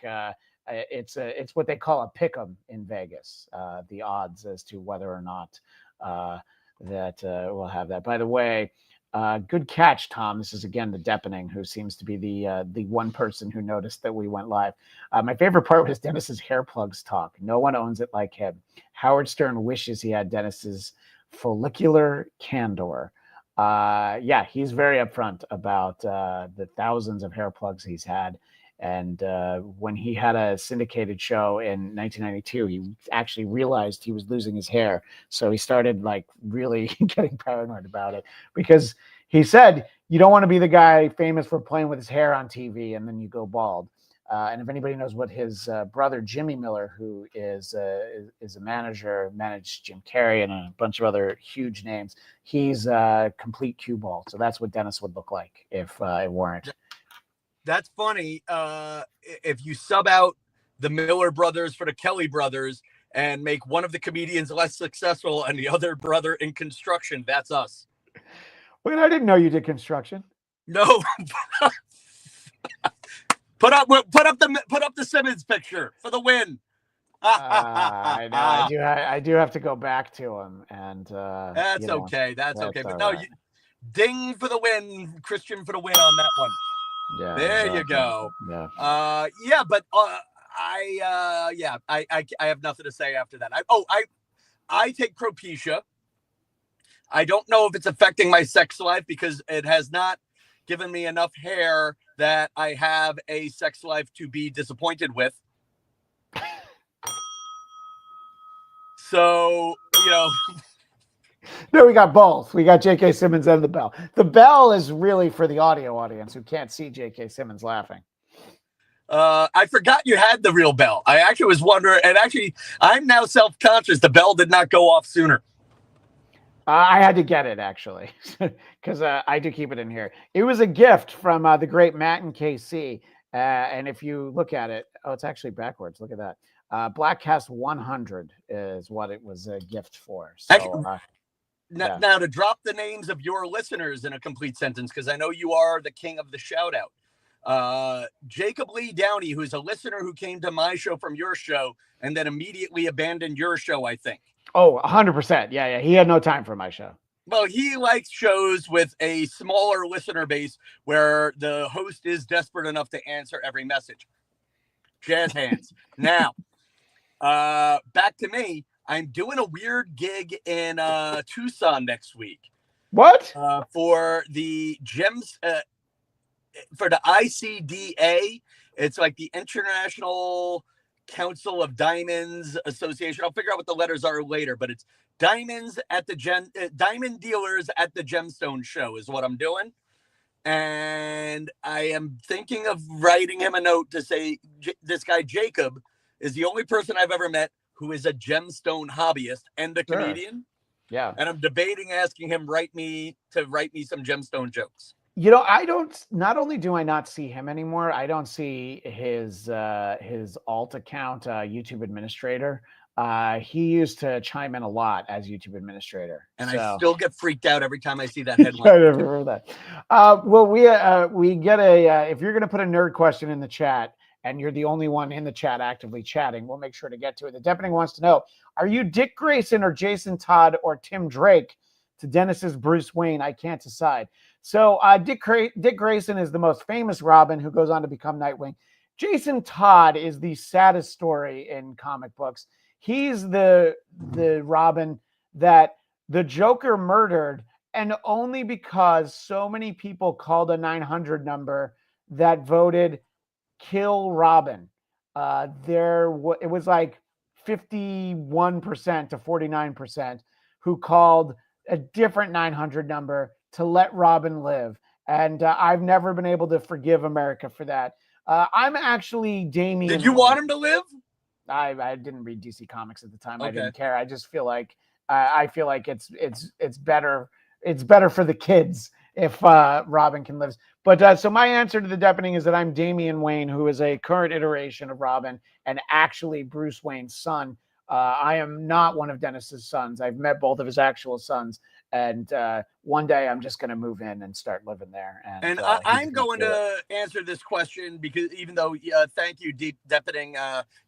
it's what they call a pick'em in Vegas. The odds as to whether or not that we'll have that. By the way, good catch, Tom. This is again the Deppening, who seems to be the one person who noticed that we went live. My favorite part was Dennis's hair plugs talk. No one owns it like him. Howard Stern wishes he had Dennis's follicular candor. He's very upfront about the thousands of hair plugs he's had. And when he had a syndicated show in 1992, he actually realized he was losing his hair. So he started really getting paranoid about it, because he said, you don't want to be the guy famous for playing with his hair on TV and then you go bald. And if anybody knows what his brother Jimmy Miller, who is a manager, managed Jim Carrey and a bunch of other huge names, he's a complete cue ball. So that's what Dennis would look like if it weren't.
That's funny. If you sub out the Miller brothers for the Kelly brothers and make one of the comedians less successful and the other brother in construction, that's us.
Wait, I didn't know you did construction.
No. Put up the Simmons picture for the win.
I know. I do have to go back to him, and
that's okay. That's okay. But no, ding for the win, Christian for the win on that one. Yeah, there exactly. You go. Yeah. But I have nothing to say after that. I take Propecia. I don't know if it's affecting my sex life because it has not given me enough hair that I have a sex life to be disappointed with. So,
No, we got both. We got J.K. Simmons and the bell. The bell is really for the audio audience who can't see J.K. Simmons laughing.
I forgot you had the real bell. I actually was wondering, and actually, I'm now self-conscious. The bell did not go off sooner.
I had to get it, actually, because I do keep it in here. It was a gift from the great Matt and KC. And if you look at it, it's actually backwards. Look at that. Bladtcast 100 is what it was a gift for. So,
now to drop the names of your listeners in a complete sentence, because I know you are the king of the shout out. Jacob Lee Downey, who's a listener who came to my show from your show and then immediately abandoned your show, I think.
Oh, 100%. Yeah. He had no time for my show.
Well, he likes shows with a smaller listener base where the host is desperate enough to answer every message. Jazz hands. Now, back to me. I'm doing a weird gig in Tucson next week.
What?
For the gems, for the ICDA. It's like the International Council of Diamonds Association. I'll figure out what the letters are later, but it's diamond dealers at the Gemstone Show is what I'm doing. And I am thinking of writing him a note to say, this guy Jacob is the only person I've ever met who is a gemstone hobbyist and a comedian.
Yeah.
And I'm debating asking him write me some gemstone jokes.
Not only do I not see him anymore, I don't see his alt account, YouTube administrator. He used to chime in a lot as YouTube administrator.
And I still get freaked out every time I see that headline.
I never heard that. Well, we get if you're going to put a nerd question in the chat and you're the only one in the chat actively chatting, we'll make sure to get to it. The Depening wants to know, are you Dick Grayson or Jason Todd or Tim Drake to Dennis's Bruce Wayne? I can't decide. So Dick Grayson is the most famous Robin who goes on to become Nightwing. Jason Todd is the saddest story in comic books. He's the Robin that the Joker murdered, and only because so many people called a 900 number that voted kill Robin. It was like 51% to 49% who called a different 900 number to let Robin live. And I've never been able to forgive America for that. I'm actually Damian.
Did you want him to live?
I didn't read DC Comics at the time. Okay. I didn't care. I just feel like it's better. It's better for the kids if Robin can live. But so my answer to the Depening is that I'm Damian Wayne, who is a current iteration of Robin and actually Bruce Wayne's son. I am not one of Dennis's sons. I've met both of his actual sons. And one day I'm just going to move in and start living there. And
I'm going to answer this question because even though, thank you, Deep Depening,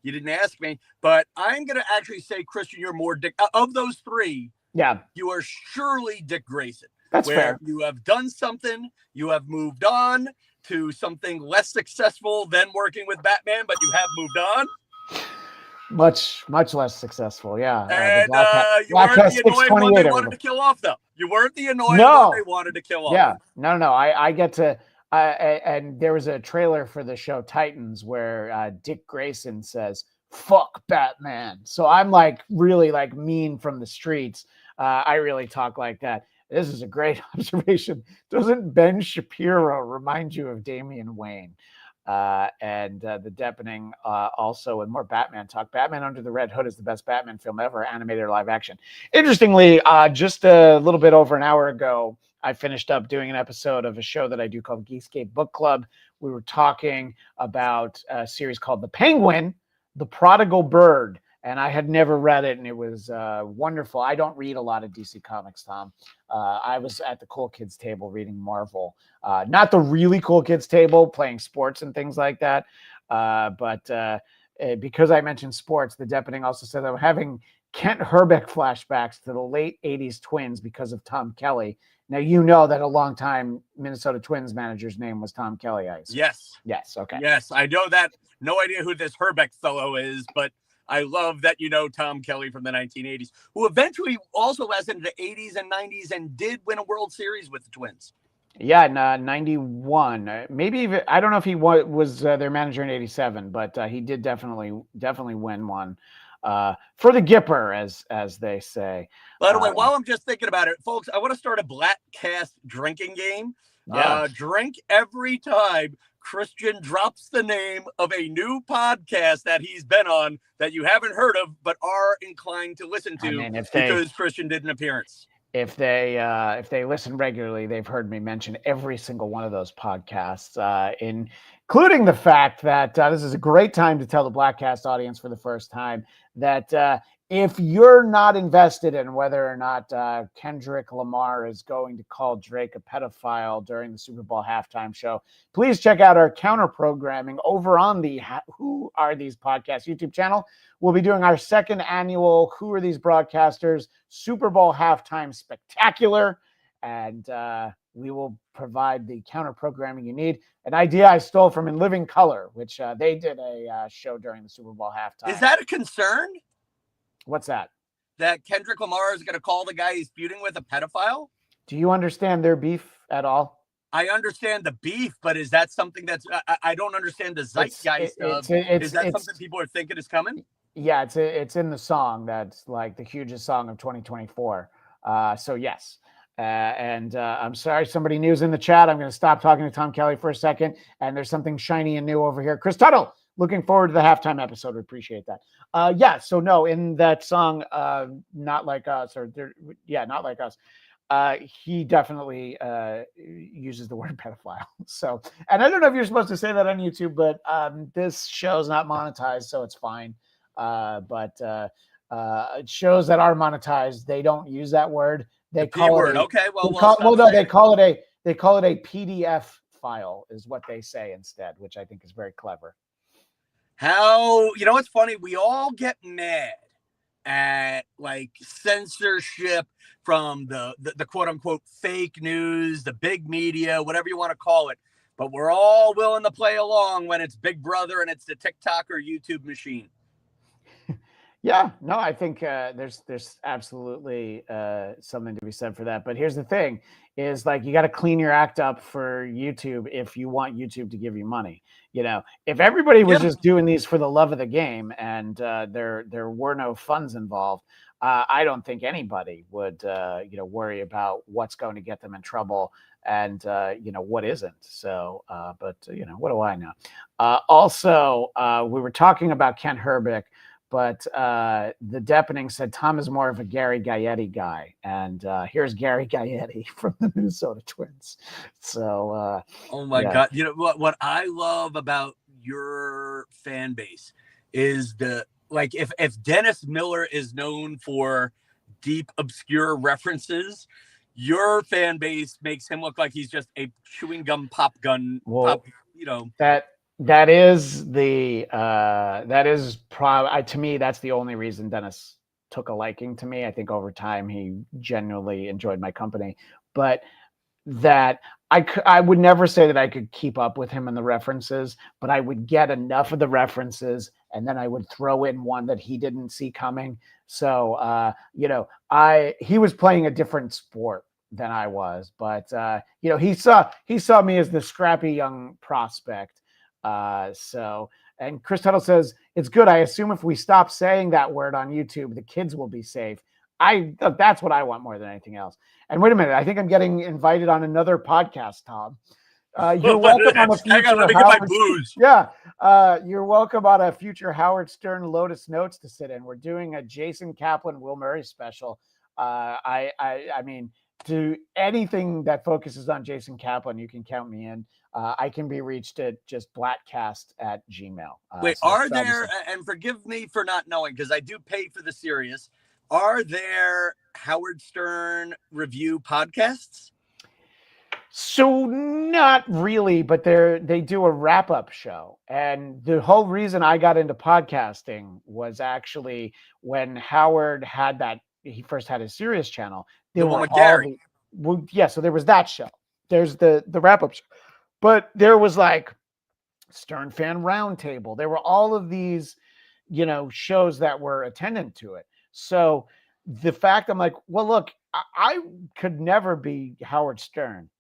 you didn't ask me, but I'm going to actually say, Christian, you're more Dick. Of those three,
yeah,
you are surely Dick Grayson.
That's fair.
You have done something, you have moved on to something less successful than working with Batman, but you have moved on.
Much less successful, yeah.
And you weren't the annoying one they wanted to kill off, though. You weren't the annoying one they wanted to kill off.
Yeah, no. I get to, and there was a trailer for the show Titans where Dick Grayson says, "Fuck Batman." So I'm like really like mean from the streets. I really talk like that. This is a great observation. Doesn't Ben Shapiro remind you of Damian Wayne? And the Deepening also, and more Batman talk. Batman Under the Red Hood is the best Batman film ever, animated or live action. Interestingly, just a little bit over an hour ago, I finished up doing an episode of a show that I do called Geekscape Book Club. We were talking about a series called The Penguin, The Prodigal Bird. And I had never read it, and it was wonderful. I don't read a lot of DC Comics, Tom. I was at the cool kids table reading Marvel. Not the really cool kids table, playing sports and things like that. But because I mentioned sports, the Deepening also said I'm having Kent Herbeck flashbacks to the late 80s Twins because of Tom Kelly. Now, you know that a longtime Minnesota Twins manager's name was Tom Kelly, I assume.
Yes.
Yes, okay.
Yes, I know that. No idea who this Herbeck fellow is, but I love that you know Tom Kelly from the 1980s, who eventually also lasted into the 80s and 90s and did win a World Series with the Twins.
Yeah, in 91. Maybe even, I don't know if he was their manager in 87, but he did definitely win one for the Gipper, as they say.
By the way, while I'm just thinking about it, folks, I want to start a Bladtcast drinking game.
Yeah.
Drink every time Christian drops the name of a new podcast that he's been on that you haven't heard of but are inclined to listen to because Christian did an appearance.
If they listen regularly, they've heard me mention every single one of those podcasts, including the fact that this is a great time to tell the Bladtcast audience for the first time that if you're not invested in whether or not Kendrick Lamar is going to call Drake a pedophile during the Super Bowl halftime show, please check out our counter programming over on the Who Are These Podcasts YouTube channel. We'll be doing our second annual Who Are These Broadcasters Super Bowl halftime spectacular, and we will provide the counter programming you need. An idea I stole from In Living Color, which they did a show during the Super Bowl halftime.
Is that a concern?
What's that?
That Kendrick Lamar is going to call the guy he's feuding with a pedophile?
Do you understand their beef at all?
I understand the beef, but is that something that's I don't understand the zeitgeist of? Is that something people are thinking is coming?
Yeah, it's in the song that's like the hugest song of 2024. So yes. And I'm sorry, somebody new's in the chat. I'm going to stop talking to Tom Kelly for a second. And there's something shiny and new over here. Chris Tuttle, looking forward to the halftime episode. We appreciate that. Yeah, so no, in that song, Not Like Us, Not Like Us, he definitely uses the word pedophile. So, and I don't know if you're supposed to say that on YouTube, but this show's not monetized, so it's fine. But shows that are monetized, they don't use that word. They call it
okay.
They call it a PDF file, is what they say instead, which I think is very clever.
How, you know, it's funny. We all get mad at like censorship from the quote unquote fake news, the big media, whatever you want to call it. But we're all willing to play along when it's Big Brother and it's the TikTok or YouTube machine.
Yeah, no, I think there's absolutely something to be said for that. But here's the thing is like you got to clean your act up for YouTube if you want YouTube to give you money. You know, if everybody was just doing these for the love of the game and there were no funds involved, I don't think anybody would worry about what's going to get them in trouble and what isn't. So, but what do I know? Also, we were talking about Kent Herbeck. But the Deepening said Tom is more of a Gary Gaetti guy. And here's Gary Gaetti from the Minnesota Twins. So,
oh my God. You know what I love about your fan base is if Dennis Miller is known for deep, obscure references, your fan base makes him look like he's just a chewing gum pop gun.
That is probably, to me, that's the only reason Dennis took a liking to me. I think over time he genuinely enjoyed my company, but that I would never say that I could keep up with him in the references, but I would get enough of the references and then I would throw in one that he didn't see coming. So, he was playing a different sport than I was, but he saw me as the scrappy young prospect. And Chris Tuttle says, it's good. I assume if we stop saying that word on YouTube, the kids will be safe. That's what I want more than anything else. And wait a minute, I think I'm getting invited on another podcast, Tom. You're welcome on a
Hang on,
future
let me get my
Howard.
booze.
Yeah, you're welcome on a future Howard Stern Lotus Notes to sit in. We're doing a Jason Kaplan, Will Murray special. I mean, to anything that focuses on Jason Kaplan, you can count me in. I can be reached at just bladtcast@gmail.
Wait,
So
are there, and forgive me for not knowing, because I do pay for the Sirius, are there Howard Stern review podcasts?
So not really, but they do a wrap-up show. And the whole reason I got into podcasting was actually when Howard had he first had his Sirius channel. There
The one
were
with
all
Gary.
so there was that show. There's the wrap-up show. But there was like Stern Fan Roundtable. There were all of these, shows that were attendant to it. So the fact I'm like, well, look, I could never be Howard Stern,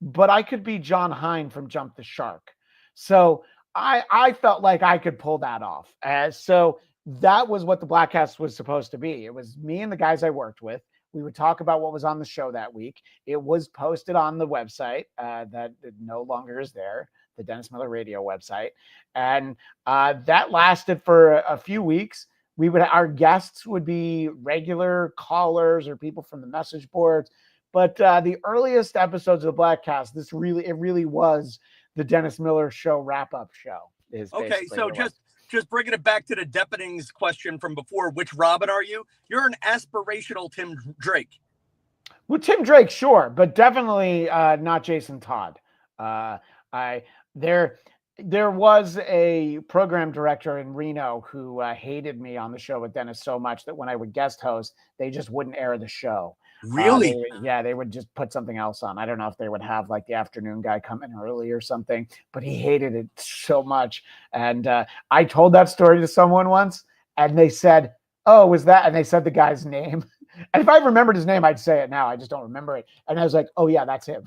but I could be John Hine from Jump the Shark. So I felt like I could pull that off. So that was what the Bladtcast was supposed to be. It was me and the guys I worked with. We would talk about what was on the show that week. It was posted on the website that no longer is there, the Dennis Miller Radio website. And that lasted for a few weeks. Our guests would be regular callers or people from the message boards. But the earliest episodes of the Bladtcast, it really was the Dennis Miller Show wrap-up show.
Okay, so just bringing it back to the Depening's question from before, which Robin are you? You're an aspirational Tim Drake.
Well, Tim Drake, sure, but definitely not Jason Todd. There was a program director in Reno who hated me on the show with Dennis so much that when I would guest host, they just wouldn't air the show.
Really?
They would just put something else on. I don't know if they would have like the afternoon guy come in early or something, but he hated it so much. And I told that story to someone once, and they said, "Oh, was that?" And they said the guy's name. And if I remembered his name, I'd say it now. I just don't remember it. And I was like, "Oh yeah, that's him."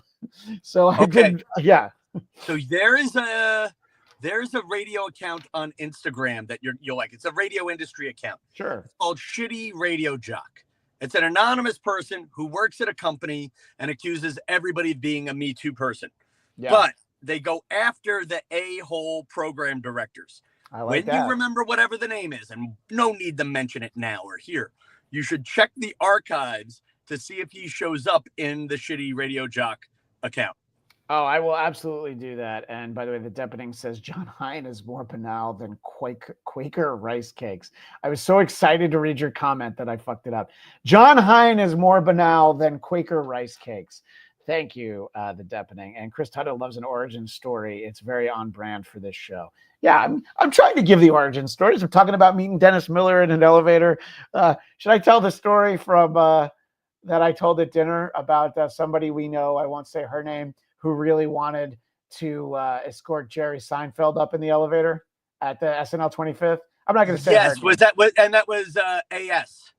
So I did. Yeah.
So there's a radio account on Instagram that you'll like. It's a radio industry account.
Sure.
It's called Shitty Radio Jock. It's an anonymous person who works at a company and accuses everybody of being a Me Too person. Yeah. But they go after the a-hole program directors.
I like that.
You remember whatever the name is, and no need to mention it now or here, you should check the archives to see if he shows up in the Shitty Radio Jock account.
Oh, I will absolutely do that. And by the way, the Depening says John Hine is more banal than Quaker rice cakes. I was so excited to read your comment that I fucked it up. John Hine is more banal than Quaker rice cakes. Thank you, the Depening. And Chris Tuttle loves an origin story. It's very on brand for this show. Yeah, I'm trying to give the origin stories. I'm talking about meeting Dennis Miller in an elevator. Should I tell the story from that I told at dinner about somebody we know? I won't say her name, who really wanted to escort Jerry Seinfeld up in the elevator at the SNL 25th. I'm not going to say.
Yes, that was AS.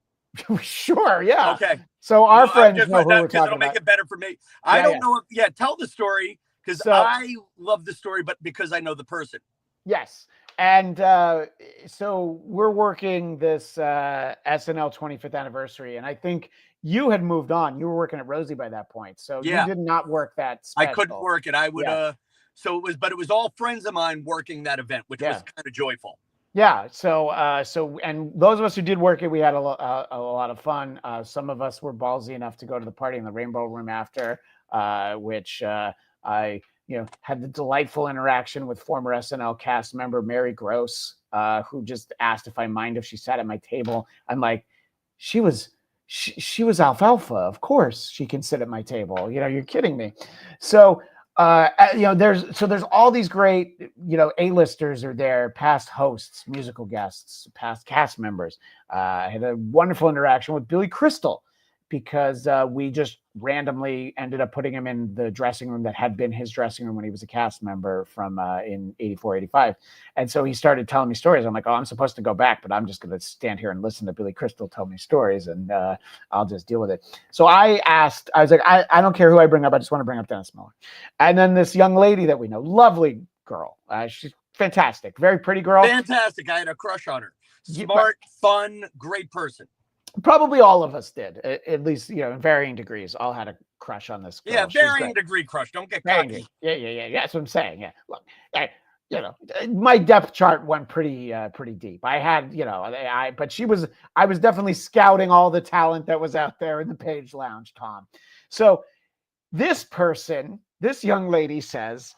Sure, yeah.
Okay.
So our friends know who we're talking
it'll make
about.
it better for me. I don't know. Tell the story, because I love the story, but because I know the person.
Yes. And so we're working this SNL 25th anniversary, and I think you had moved on. You were working at Rosie by that point, so you did not work that special.
I couldn't work it. I would. So it was all friends of mine working that event, which was kind of joyful.
Yeah. So and those of us who did work it, we had a lot of fun. Some of us were ballsy enough to go to the party in the Rainbow Room after, which I had the delightful interaction with former SNL cast member Mary Gross, who just asked if I mind if she sat at my table. I'm like, she was alfalfa. Of course she can sit at my table. You're kidding me. So, there's all these great, A-listers are there, past hosts, musical guests, past cast members. I had a wonderful interaction with Billy Crystal, because we just randomly ended up putting him in the dressing room that had been his dressing room when he was a cast member from in 84, 85. And so he started telling me stories. I'm like, oh, I'm supposed to go back, but I'm just going to stand here and listen to Billy Crystal tell me stories, and I'll just deal with it. So I was like, I don't care who I bring up. I just want to bring up Dennis Miller. And then this young lady that we know, lovely girl. She's fantastic. Very pretty girl.
Fantastic. I had a crush on her. Smart, fun, great person.
Probably all of us did, at least, in varying degrees. All had a crush on this girl.
Yeah,
She was
varying
great.
degree crush. Don't get
Varying
cocky.
Yeah. That's what I'm saying. Yeah. Look, my depth chart went pretty deep. I had, but I was definitely scouting all the talent that was out there in the Page Lounge, Tom. So this young lady says,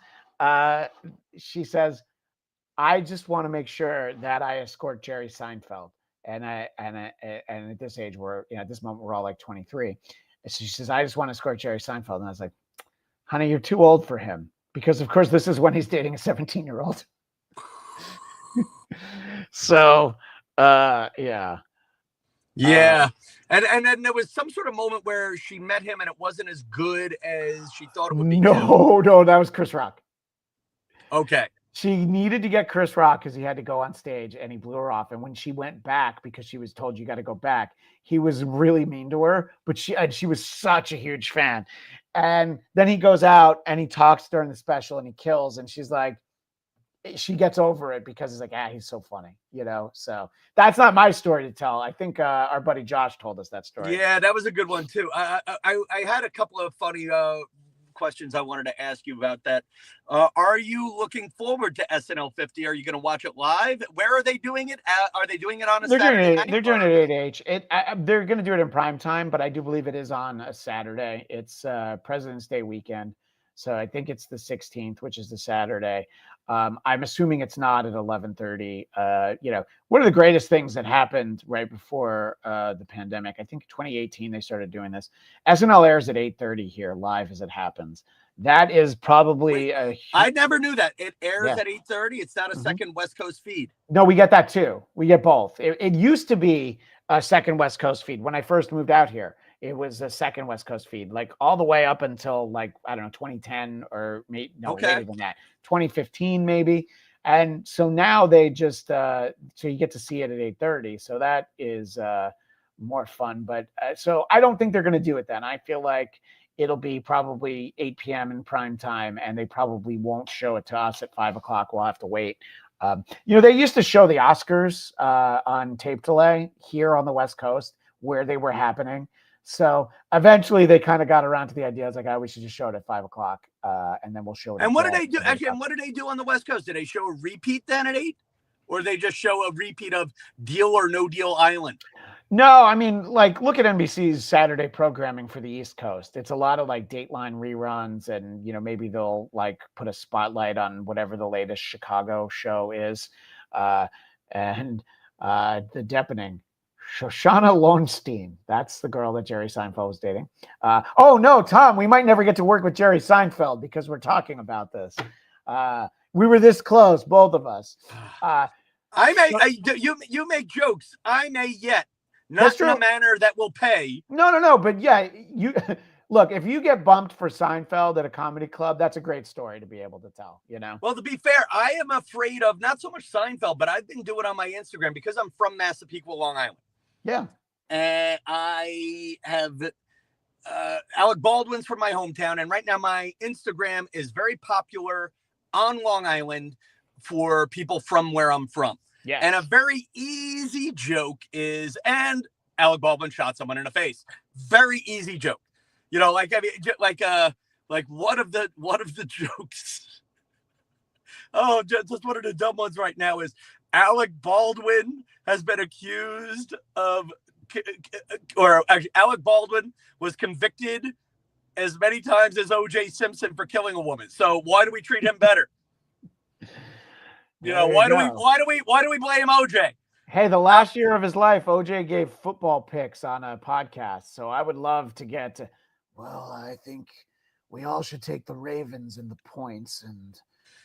she says, I just want to make sure that I escort Jerry Seinfeld. And at this age, at this moment, we're all like 23. So she says, I just want to escort Jerry Seinfeld. And I was like, honey, you're too old for him. Because, of course, this is when he's dating a 17-year-old. So, yeah.
Yeah. And then there was some sort of moment where she met him and it wasn't as good as she thought it would be.
No, that was Chris Rock.
Okay.
She needed to get Chris Rock because he had to go on stage and he blew her off. And when she went back, because she was told you got to go back, he was really mean to her, but she was such a huge fan. And then he goes out and he talks during the special and he kills. And she's like, she gets over it because he's like, he's so funny, So that's not my story to tell. I think our buddy Josh told us that story.
Yeah, that was a good one too. I had a couple of funny questions I wanted to ask you about that. Are you looking forward to SNL 50? Are you going to watch it live? Where are they doing it? Are they doing it on a Saturday night?
They're doing it at 8H. They're going to do it in prime time, but I do believe it is on a Saturday. It's President's Day weekend. So I think it's the 16th, which is the Saturday. I'm assuming it's not at 11:30. One of the greatest things that happened right before the pandemic, I think 2018, they started doing this. SNL airs at 8:30 here, live as it happens. That is probably
I never knew that. It airs at 8:30. It's not a second West Coast feed.
No, we get that too. We get both. It used to be a second West Coast feed. When I first moved out here, it was a second West Coast feed, like all the way up until 2010 or later than that, 2015 maybe. And so now they just so you get to see it at 8:30. So that is more fun. But so I don't think they're going to do it then. I feel like it'll be probably 8 p.m. in prime time, and they probably won't show it to us at 5 o'clock. We'll have to wait. They used to show the Oscars on tape delay here on the West Coast where they were happening. So eventually they kind of got around to the idea. I was like, we should just show it at 5 o'clock and then we'll show it.
And what did they do? Actually, and what did they do on the West Coast? Did they show a repeat then at 8? Or they just show a repeat of Deal or No Deal Island?
No, I mean, look at NBC's Saturday programming for the East Coast. It's a lot of Dateline reruns, and maybe they'll put a spotlight on whatever the latest Chicago show is, and The Deepening. Shoshana Lowenstein, that's the girl that Jerry Seinfeld was dating. Oh no, Tom, we might never get to work with Jerry Seinfeld because we're talking about this. We were this close, both of us.
You make jokes. I may yet. Not in a manner that will pay.
No. But yeah, you look, if you get bumped for Seinfeld at a comedy club, that's a great story to be able to tell,
Well, to be fair, I am afraid of not so much Seinfeld, but I've been doing on my Instagram because I'm from Massapequa, Long Island.
Yeah.
And I have Alec Baldwin's from my hometown. And right now my Instagram is very popular on Long Island for people from where I'm from.
Yeah.
And a very easy joke is, and Alec Baldwin shot someone in the face. Very easy joke. One of the jokes. Oh, just one of the dumb ones right now is Alec Baldwin has been accused of, or actually Alec Baldwin was convicted as many times as O.J. Simpson for killing a woman. So why do we treat him better? Why do we blame OJ?
Hey, the last year of his life, OJ gave football picks on a podcast. So I would love to get to, I think we all should take the Ravens and the points. And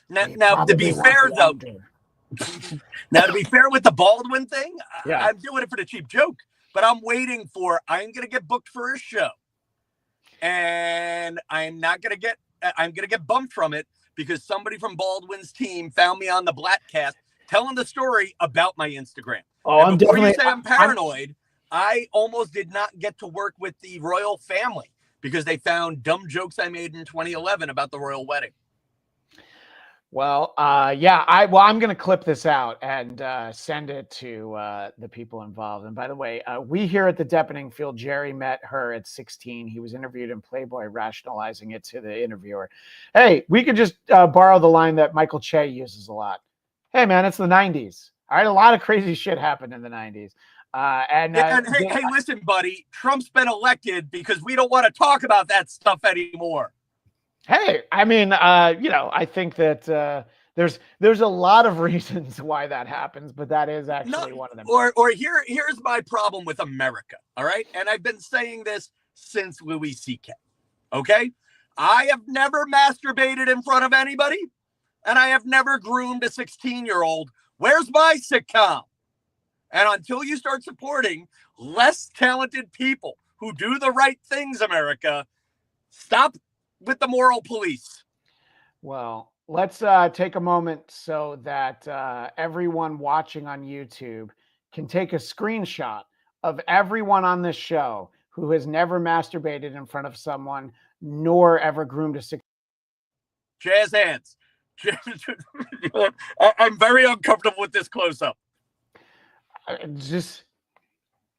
now to be fair, though, to be fair with the Baldwin thing, yeah. I'm doing it for the cheap joke, but I'm going to get booked for a show. And I'm going to get bumped from it. Because somebody from Baldwin's team found me on the Bladtcast telling the story about my Instagram.
Oh, and
before you say I'm paranoid, I almost did not get to work with the royal family because they found dumb jokes I made in 2011 about the royal wedding.
Well, yeah, I'm going to clip this out and send it to the people involved. And by the way, we here at the Depening feel Jerry met her at 16. He was interviewed in Playboy, rationalizing it to the interviewer. Hey, we could just borrow the line that Michael Che uses a lot. Hey, man, it's the 90s. All right, a lot of crazy shit happened in the 90s.
And hey, listen, buddy, Trump's been elected because we don't want to talk about that stuff anymore.
Hey, I mean, I think that there's a lot of reasons why that happens, but that is actually one of them.
Or here's my problem with America. All right, and I've been saying this since Louis C.K. Okay, I have never masturbated in front of anybody, and I have never groomed a 16-year-old. Where's my sitcom? And until you start supporting less talented people who do the right things, America, stop with the moral police.
Well, let's take a moment so that everyone watching on YouTube can take a screenshot of everyone on this show who has never masturbated in front of someone nor ever groomed a six.
Jazz hands. I'm very uncomfortable with this close-up.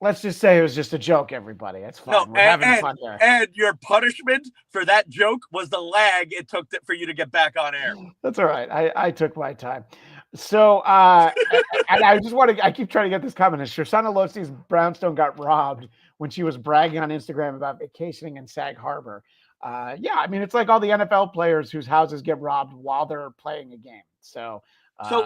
Let's just say it was just a joke, everybody. It's fine.
No,
We're having fun there.
And your punishment for that joke was the lag it took for you to get back on air.
That's all right. I took my time. So, and I keep trying to get this comment. Shoshana Losi's brownstone got robbed when she was bragging on Instagram about vacationing in Sag Harbor. Yeah, I mean, it's like all the NFL players whose houses get robbed while they're playing a game. So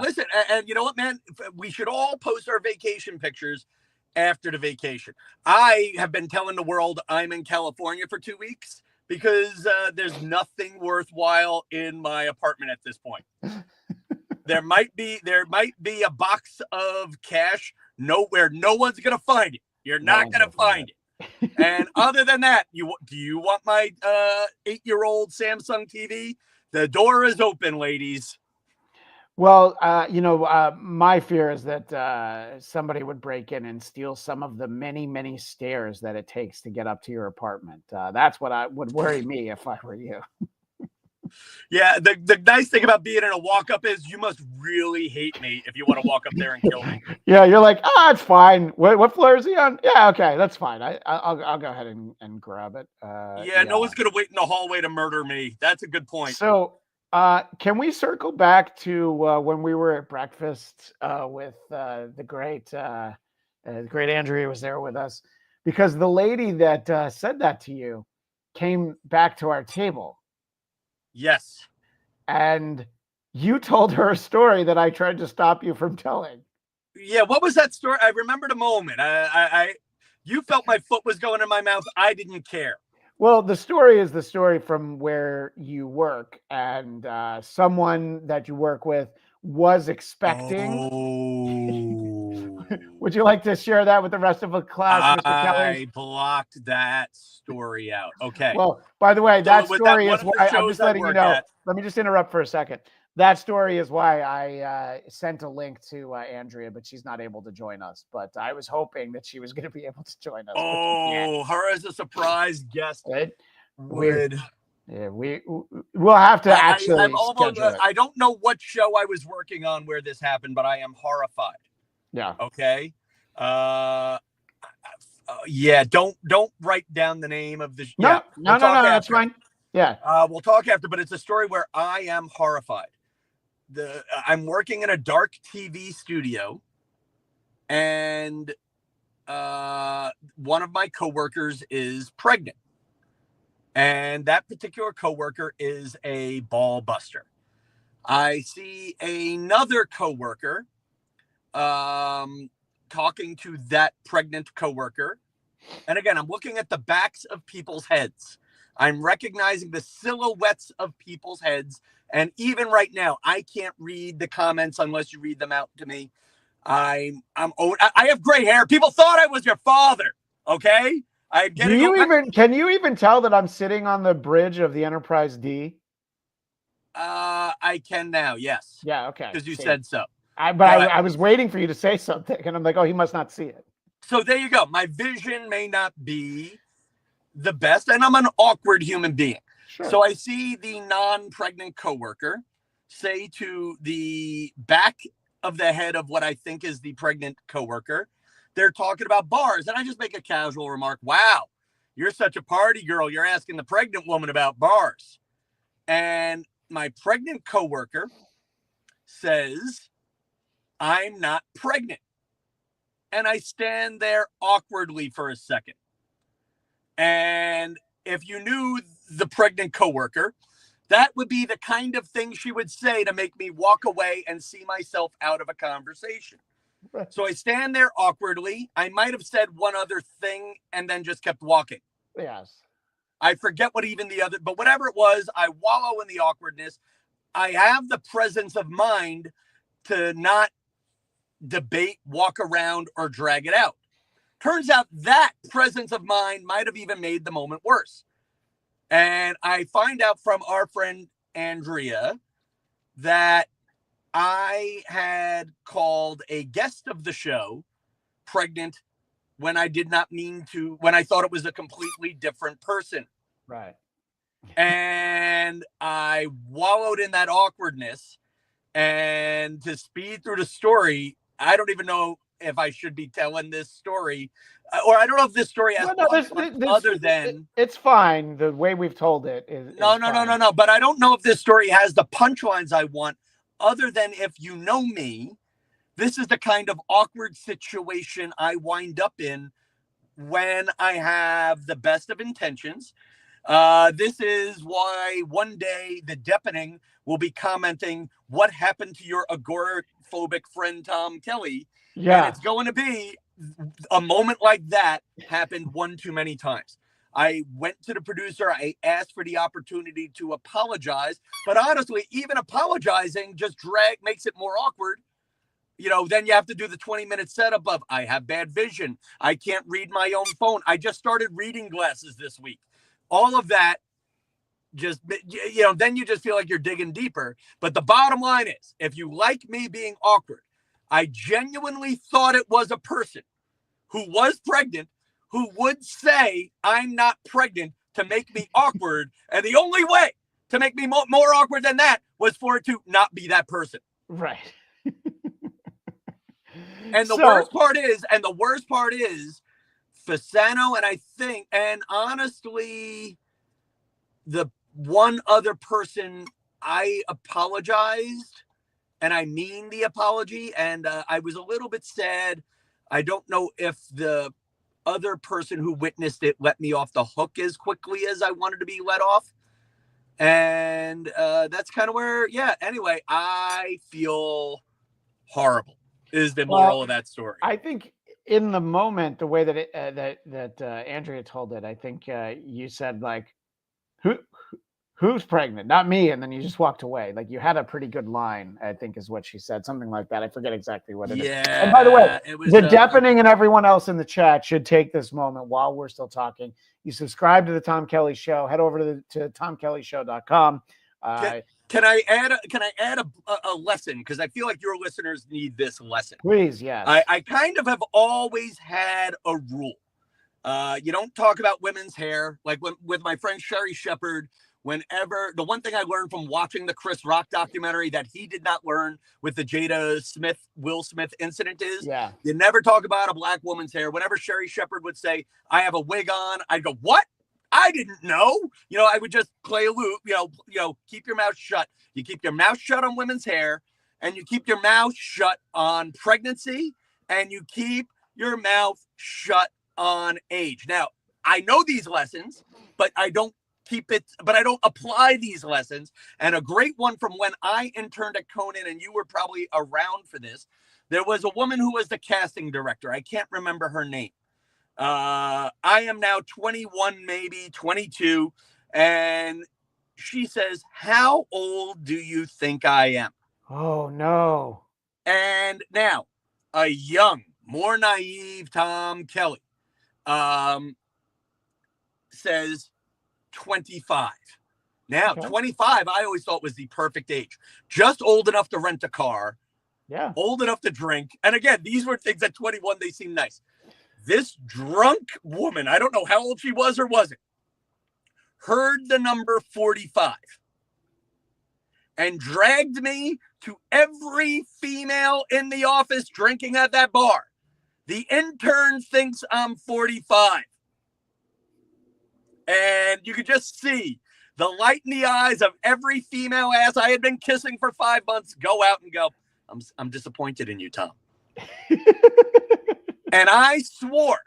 listen, and you know what, man? We should all post our vacation pictures after the vacation. I have been telling the world I'm in California for 2 weeks because there's nothing worthwhile in my apartment at this point. There might be a box of cash nowhere. No one's gonna find it. You're not gonna find it. And other than that, do you want my 8-year-old Samsung TV? The door is open, ladies.
Well, my fear is that somebody would break in and steal some of the many, many stairs that it takes to get up to your apartment. That's what would worry me if I were you.
Yeah, the nice thing about being in a walk-up is you must really hate me if you want to walk up there and kill me.
Yeah, you're like, it's fine. What floor is he on? Yeah, okay, that's fine. I'll go ahead and grab it.
Yeah, no one's gonna wait in the hallway to murder me. That's a good point.
So, can we circle back to when we were at breakfast with the great Andrea was there with us, because the lady that said that to you came back to our table.
Yes.
And you told her a story that I tried to stop you from telling.
Yeah, what was that story? I remember the moment. You felt my foot was going in my mouth. I didn't care.
Well, the story is the story from where you work, and someone that you work with was expecting.
Oh.
Would you like to share that with the rest of the class, Mr. Kelly?
I blocked that story out. Okay.
Well, by the way, that story is why I'm just letting you know. Let me just interrupt for a second. That story is why I sent a link to Andrea, but she's not able to join us. But I was hoping that she was going to be able to join us.
Oh, her as a surprise guest.
Right?
Weird.
Yeah, we'll have to actually.
I don't know what show I was working on where this happened, but I am horrified.
Yeah.
Okay. Yeah. Don't write down the name of the.
No, that's fine. Yeah.
We'll talk after, but it's a story where I am horrified. I'm working in a dark TV studio, and one of my coworkers is pregnant, and that particular coworker is a ball buster. I see another coworker talking to that pregnant coworker, and again, I'm looking at the backs of people's heads. I'm recognizing the silhouettes of people's heads. And even right now, I can't read the comments unless you read them out to me. I have gray hair. People thought I was your father. Okay.
Can you even tell that I'm sitting on the bridge of the Enterprise D?
I can now. Yes.
Yeah. Okay.
Because you said so.
I was waiting for you to say something, and I'm like, oh, he must not see it.
So there you go. My vision may not be the best, and I'm an awkward human being. Sure. So I see the non-pregnant coworker say to the back of the head of what I think is the pregnant coworker, they're talking about bars. And I just make a casual remark. Wow, you're such a party girl. You're asking the pregnant woman about bars. And my pregnant coworker says, I'm not pregnant. And I stand there awkwardly for a second. And if you knew the pregnant coworker, that would be the kind of thing she would say to make me walk away and see myself out of a conversation. So I stand there awkwardly. I might have said one other thing and then just kept walking.
Yes.
I forget what even the other, but whatever it was, I wallow in the awkwardness. I have the presence of mind to not debate, walk around, or drag it out. Turns out that presence of mind might have even made the moment worse. And I find out from our friend Andrea that I had called a guest of the show pregnant when I did not mean to, when I thought it was a completely different person.
Right.
And I wallowed in that awkwardness. And to speed through the story, I don't even know if I should be telling this story, or I don't know if this story has other than
it's fine. The way we've told it is
no. But I don't know if this story has the punchlines I want, other than if you know me, this is the kind of awkward situation I wind up in when I have the best of intentions. This is why one day the Depening will be commenting, what happened to your agoraphobic friend Tom Kelly?
Yeah.
And it's going to be a moment like that happened one too many times. I went to the producer. I asked for the opportunity to apologize. But honestly, even apologizing just makes it more awkward. You know, then you have to do the 20-minute setup of, I have bad vision. I can't read my own phone. I just started reading glasses this week. All of that just, you know, then you just feel like you're digging deeper. But the bottom line is, if you like me being awkward, I genuinely thought it was a person who was pregnant who would say, I'm not pregnant, to make me awkward. And the only way to make me more awkward than that was for it to not be that person.
Right.
And the worst part is, Fasano and I think, and honestly, the one other person, I apologized, and I mean the apology, and I was a little bit sad. I don't know if the other person who witnessed it let me off the hook as quickly as I wanted to be let off. And that's kind of where, anyway, I feel horrible is the moral of that story.
I think in the moment, the way that Andrea told it, I think you said, like, who's pregnant? Not me. And then you just walked away. Like, you had a pretty good line, I think is what she said. Something like that. I forget exactly what it is. And by the way, the Depening and everyone else in the chat should take this moment while we're still talking. You subscribe to the Tom Kelly Show. Head over to TomKellyShow.com.
Can I add a lesson? Because I feel like your listeners need this lesson.
Please, yes.
I kind of have always had a rule. You don't talk about women's hair. Like with my friend Sherry Shepard, whenever, the one thing I learned from watching the Chris Rock documentary that he did not learn with the Will Smith incident is, you never talk about a black woman's hair. Whenever Sherry Shepard would say, I have a wig on, I'd go, what? I didn't know. You know, I would just play a loop, you know, keep your mouth shut. You keep your mouth shut on women's hair, and you keep your mouth shut on pregnancy, and you keep your mouth shut on age. Now, I know these lessons, but I don't apply these lessons. And a great one from when I interned at Conan, and you were probably around for this, there was a woman who was the casting director. I can't remember her name. I am now 21, maybe 22. And she says, how old do you think I am?
Oh, no.
And now a young, more naive Tom Kelly says 25. Now, 25, I always thought was the perfect age. Just old enough to rent a car.
Yeah.
Old enough to drink. And again, these were things at 21, they seem nice. This drunk woman, I don't know how old she was or wasn't, heard the number 45 and dragged me to every female in the office drinking at that bar. The intern thinks I'm 45. And you could just see the light in the eyes of every female ass I had been kissing for 5 months go out and go, I'm disappointed in you, Tom. And I swore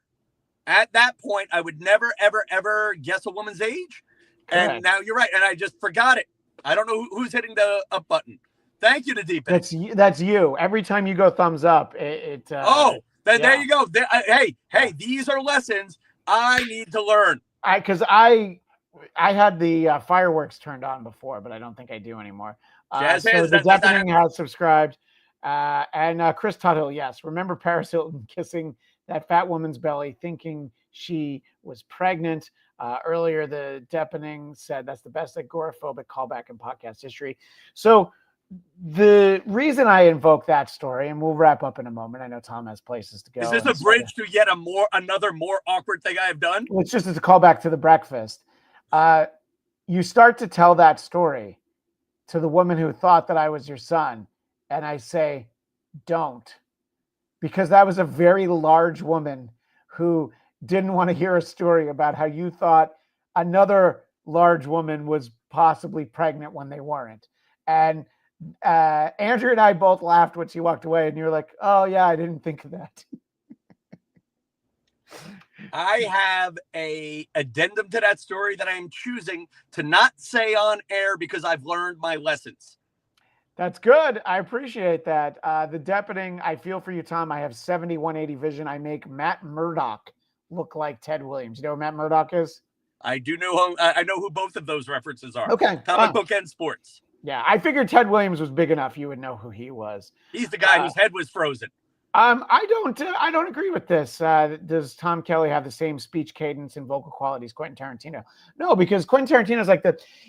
at that point I would never, ever, ever guess a woman's age. Correct. And now you're right. And I just forgot it. I don't know who's hitting the up button. Thank you to Deep.
That's you. Every time you go thumbs up, there
you go. Hey, these are lessons I need to learn.
Because I had the fireworks turned on before, but I don't think I do anymore. So the Deafening has subscribed. And Chris Tuttle, yes. Remember Paris Hilton kissing that fat woman's belly, thinking she was pregnant. Earlier, the Deafening said that's the best agoraphobic callback in podcast history. So the reason I invoke that story, and we'll wrap up in a moment. I know Tom has places to go.
Is this a bridge to yet another more awkward thing I have done?
Well, it's just as a callback to the breakfast. You start to tell that story to the woman who thought that I was your son. And I say, don't. Because that was a very large woman who didn't want to hear a story about how you thought another large woman was possibly pregnant when they weren't. And Andrew and I both laughed when she walked away, and you're like, oh yeah, I didn't think of that.
I have a addendum to that story that I am choosing to not say on air because I've learned my lessons.
That's good. I appreciate that. The Deafening, I feel for you, Tom. I have 70-180 vision. I make Matt Murdock look like Ted Williams. You know who Matt Murdock is?
I do know. I know who both of those references are.
Okay.
Comic book and sports.
Yeah, I figured Ted Williams was big enough. You would know who he was.
He's the guy whose head was frozen.
I don't agree with this. Does Tom Kelly have the same speech cadence and vocal quality as Quentin Tarantino? No, because Quentin Tarantino's like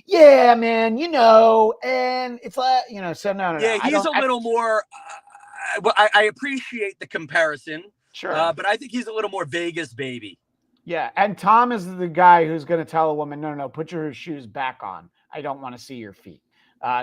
yeah, man, and it's like, so no.
Yeah, he's a little more, I appreciate the comparison.
Sure.
But I think he's a little more Vegas baby.
Yeah, and Tom is the guy who's going to tell a woman, no, put your shoes back on. I don't want to see your feet.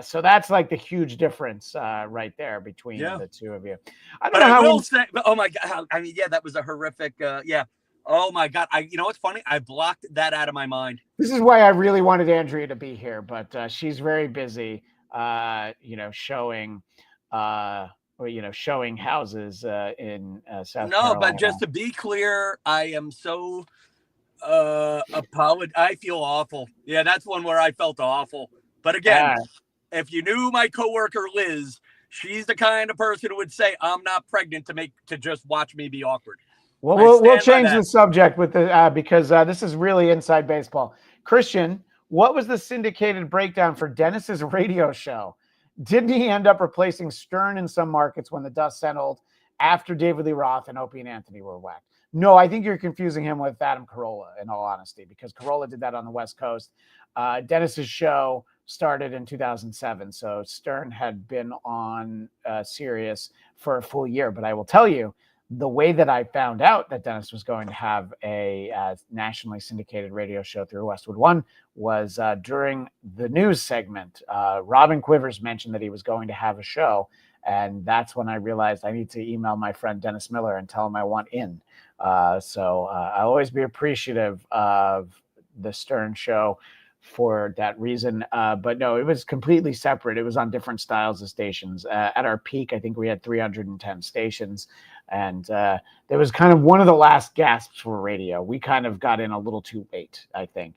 So that's like the huge difference right there between the two of you. I don't know how. I will
say, oh my God. I mean, yeah, that was a horrific. Yeah. Oh my God. You know what's funny? I blocked that out of my mind.
This is why I really wanted Andrea to be here, but she's very busy, showing, showing houses in South Carolina.
No, but just to be clear, I am so I feel awful. Yeah, that's one where I felt awful. But again, if you knew my coworker Liz, she's the kind of person who would say, I'm not pregnant to just watch me be awkward.
Well, we'll change the subject with because this is really inside baseball. Christian, what was the syndicated breakdown for Dennis's radio show? Didn't he end up replacing Stern in some markets when the dust settled after David Lee Roth and Opie and Anthony were whacked? No, I think you're confusing him with Adam Carolla, in all honesty, because Carolla did that on the West Coast. Dennis's show started in 2007, so Stern had been on Sirius for a full year. But I will tell you, the way that I found out that Dennis was going to have a nationally syndicated radio show through Westwood One was during the news segment. Robin Quivers mentioned that he was going to have a show, and that's when I realized I need to email my friend Dennis Miller and tell him I want in. So I'll always be appreciative of the Stern show for that reason. But no, it was completely separate. It was on different styles of stations. At our peak, I think we had 310 stations. And there was kind of one of the last gasps for radio. We kind of got in a little too late, I think.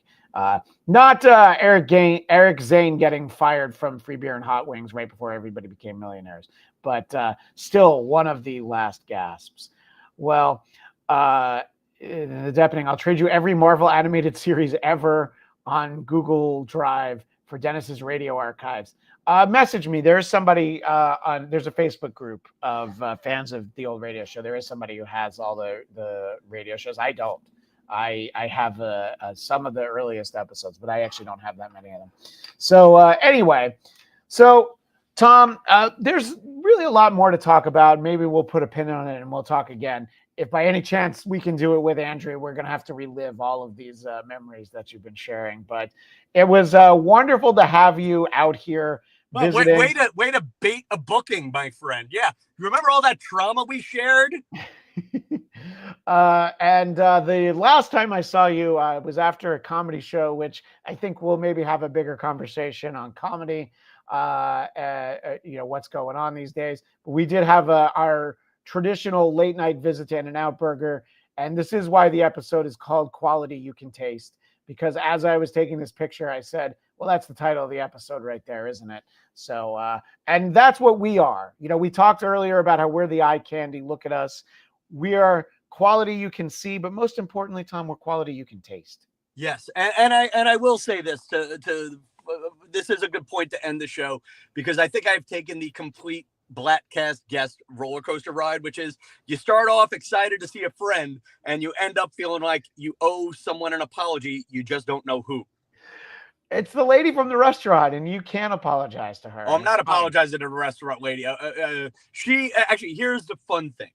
Not Eric Zane getting fired from Free Beer and Hot Wings right before everybody became millionaires, but still one of the last gasps. Well, the Deafening, I'll trade you every Marvel animated series ever on Google Drive for Dennis's radio archives. Message me. There's somebody there's a Facebook group of fans of the old radio show. There is somebody who has all the radio shows. I don't. I have some of the earliest episodes, but I actually don't have that many of them. So anyway, Tom, there's really a lot more to talk about. Maybe we'll put a pin on it and we'll talk again. If by any chance we can do it with Andrea, we're going to have to relive all of these memories that you've been sharing. But it was wonderful to have you out here
Well,
visiting.
way to bait a booking, my friend. Yeah. You remember all that trauma we shared?
And the last time I saw you was after a comedy show, which I think we'll maybe have a bigger conversation on comedy, what's going on these days. But we did have our traditional late night visit to In-N-Out Burger. And this is why the episode is called Quality You Can Taste. Because as I was taking this picture, I said, well, that's the title of the episode right there, isn't it? So, and that's what we are. We talked earlier about how we're the eye candy. Look at us. We are quality you can see, but most importantly, Tom, we're quality you can taste.
Yes, and I will say this this is a good point to end the show, because I think I've taken the complete Bladtcast guest roller coaster ride, which is you start off excited to see a friend and you end up feeling like you owe someone an apology. You just don't know who.
It's the lady from the restaurant, and you can't apologize to her.
Oh, I'm not apologizing to the restaurant lady. She actually, here's the fun thing.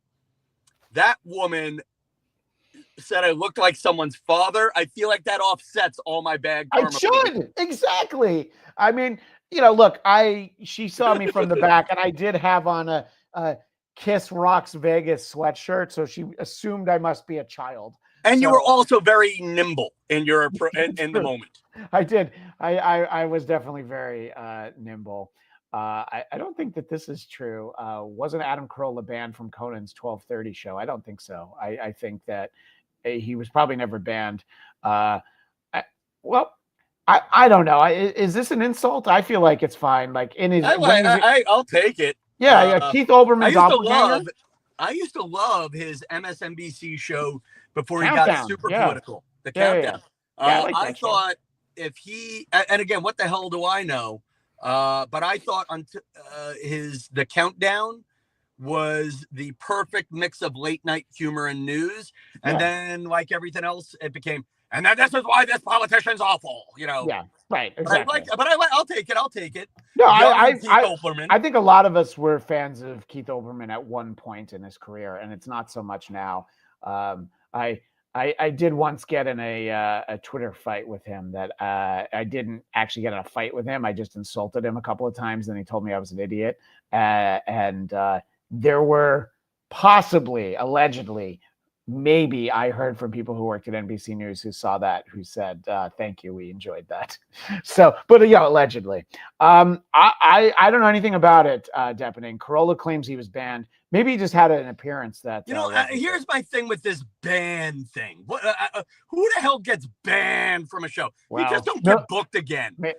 That woman said I looked like someone's father. I feel like that offsets all my bad karma.
I should. Exactly. I mean, look, she saw me from the back, and I did have on a Kiss Rocks Vegas sweatshirt, so she assumed I must be a child.
And you were also very nimble in in the moment.
I did. I was definitely very nimble. I don't think that this is true. Wasn't Adam Carolla banned from Conan's 12:30 show? I don't think so. I think that he was probably never banned. I don't know. Is this an insult? I feel like it's fine. Like in his,
I'll take it.
Yeah, Keith Olbermann's
I used to love his MSNBC show before
Countdown.
He got super political. The Countdown. I thought if he, and again, what the hell do I know? But I thought the Countdown was the perfect mix of late night humor and news. And then, like everything else, it became, and then this is why this politician's awful,
Yeah, right. Exactly.
I'll take it. I'll take it.
No, I think a lot of us were fans of Keith Olbermann at one point in his career, and it's not so much now. I did once get in a Twitter fight with him that I didn't actually get in a fight with him. I just insulted him a couple of times, and he told me I was an idiot. And there were possibly, allegedly, maybe I heard from people who worked at NBC News who saw that, who said, thank you, we enjoyed that. So, but allegedly. I don't know anything about it, Depening. Carolla claims he was banned. Maybe he just had an appearance that...
here's my thing with this ban thing. Who the hell gets banned from a show? Well, you just don't get booked again. I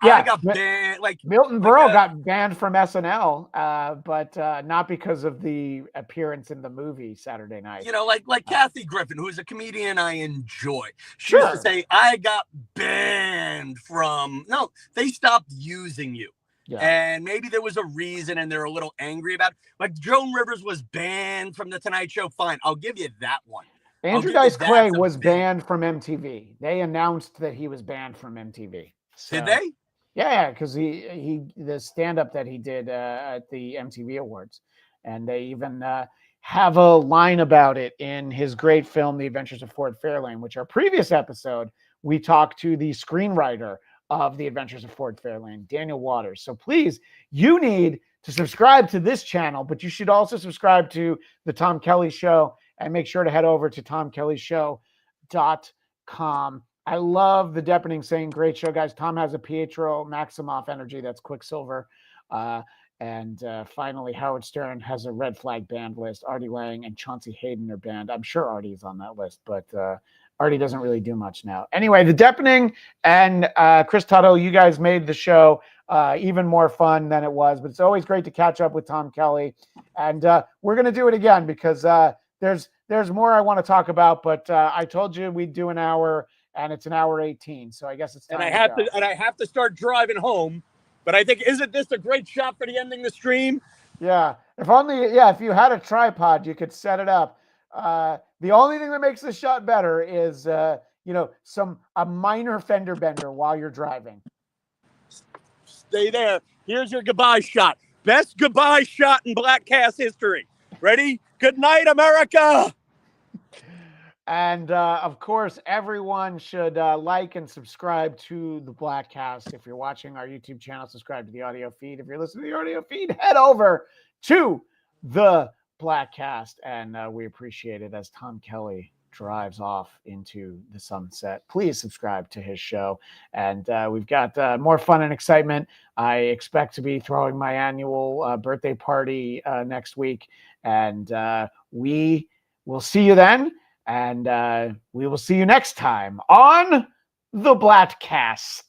got banned. Like
Milton Berle got banned from SNL, but not because of the appearance in the movie Saturday Night.
Like Kathy Griffin, who is a comedian I enjoy. She used to say, I got banned from... No, they stopped using you. Yeah. And maybe there was a reason and they're a little angry about it. Like Joan Rivers was banned from The Tonight Show. Fine, I'll give you that one.
Andrew Dice Clay was banned from MTV. They announced that he was banned from MTV. So,
did they?
Yeah, because he the stand-up that he did at the MTV Awards. And they even have a line about it in his great film, The Adventures of Ford Fairlane, which our previous episode, we talked to the screenwriter of The Adventures of Ford Fairlane, Daniel Waters. So please, you need to subscribe to this channel, but you should also subscribe to The Tom Kelly Show, and make sure to head over to tomkellyshow.com. I love the Depening saying, great show, guys. Tom has a Pietro Maximoff energy. That's Quicksilver. And finally, Howard Stern has a red flag band list. Artie Lang and Chauncey Hayden are banned. I'm sure Artie is on that list, but Artie doesn't really do much now. Anyway, the Depening and Chris Tuttle, you guys made the show even more fun than it was, but it's always great to catch up with Tom Kelly. And we're going to do it again because there's more I want to talk about, but I told you we'd do an hour, and it's an hour 18. So I guess it's time
and I have to start driving home, but I think, isn't this a great shot for the ending the stream?
Yeah. If you had a tripod, you could set it up. The only thing that makes this shot better is, a minor fender bender while you're driving.
Stay there. Here's your goodbye shot. Best goodbye shot in Bladtcast history. Ready? Good night, America.
And of course, everyone should like and subscribe to the Bladtcast. If you're watching our YouTube channel, subscribe to the audio feed. If you're listening to the audio feed, head over to the Bladtcast. And we appreciate it as Tom Kelly drives off into the sunset. Please subscribe to his show. And we've got more fun and excitement. I expect to be throwing my annual birthday party next week. And we will see you then. And we will see you next time on the Bladtcast.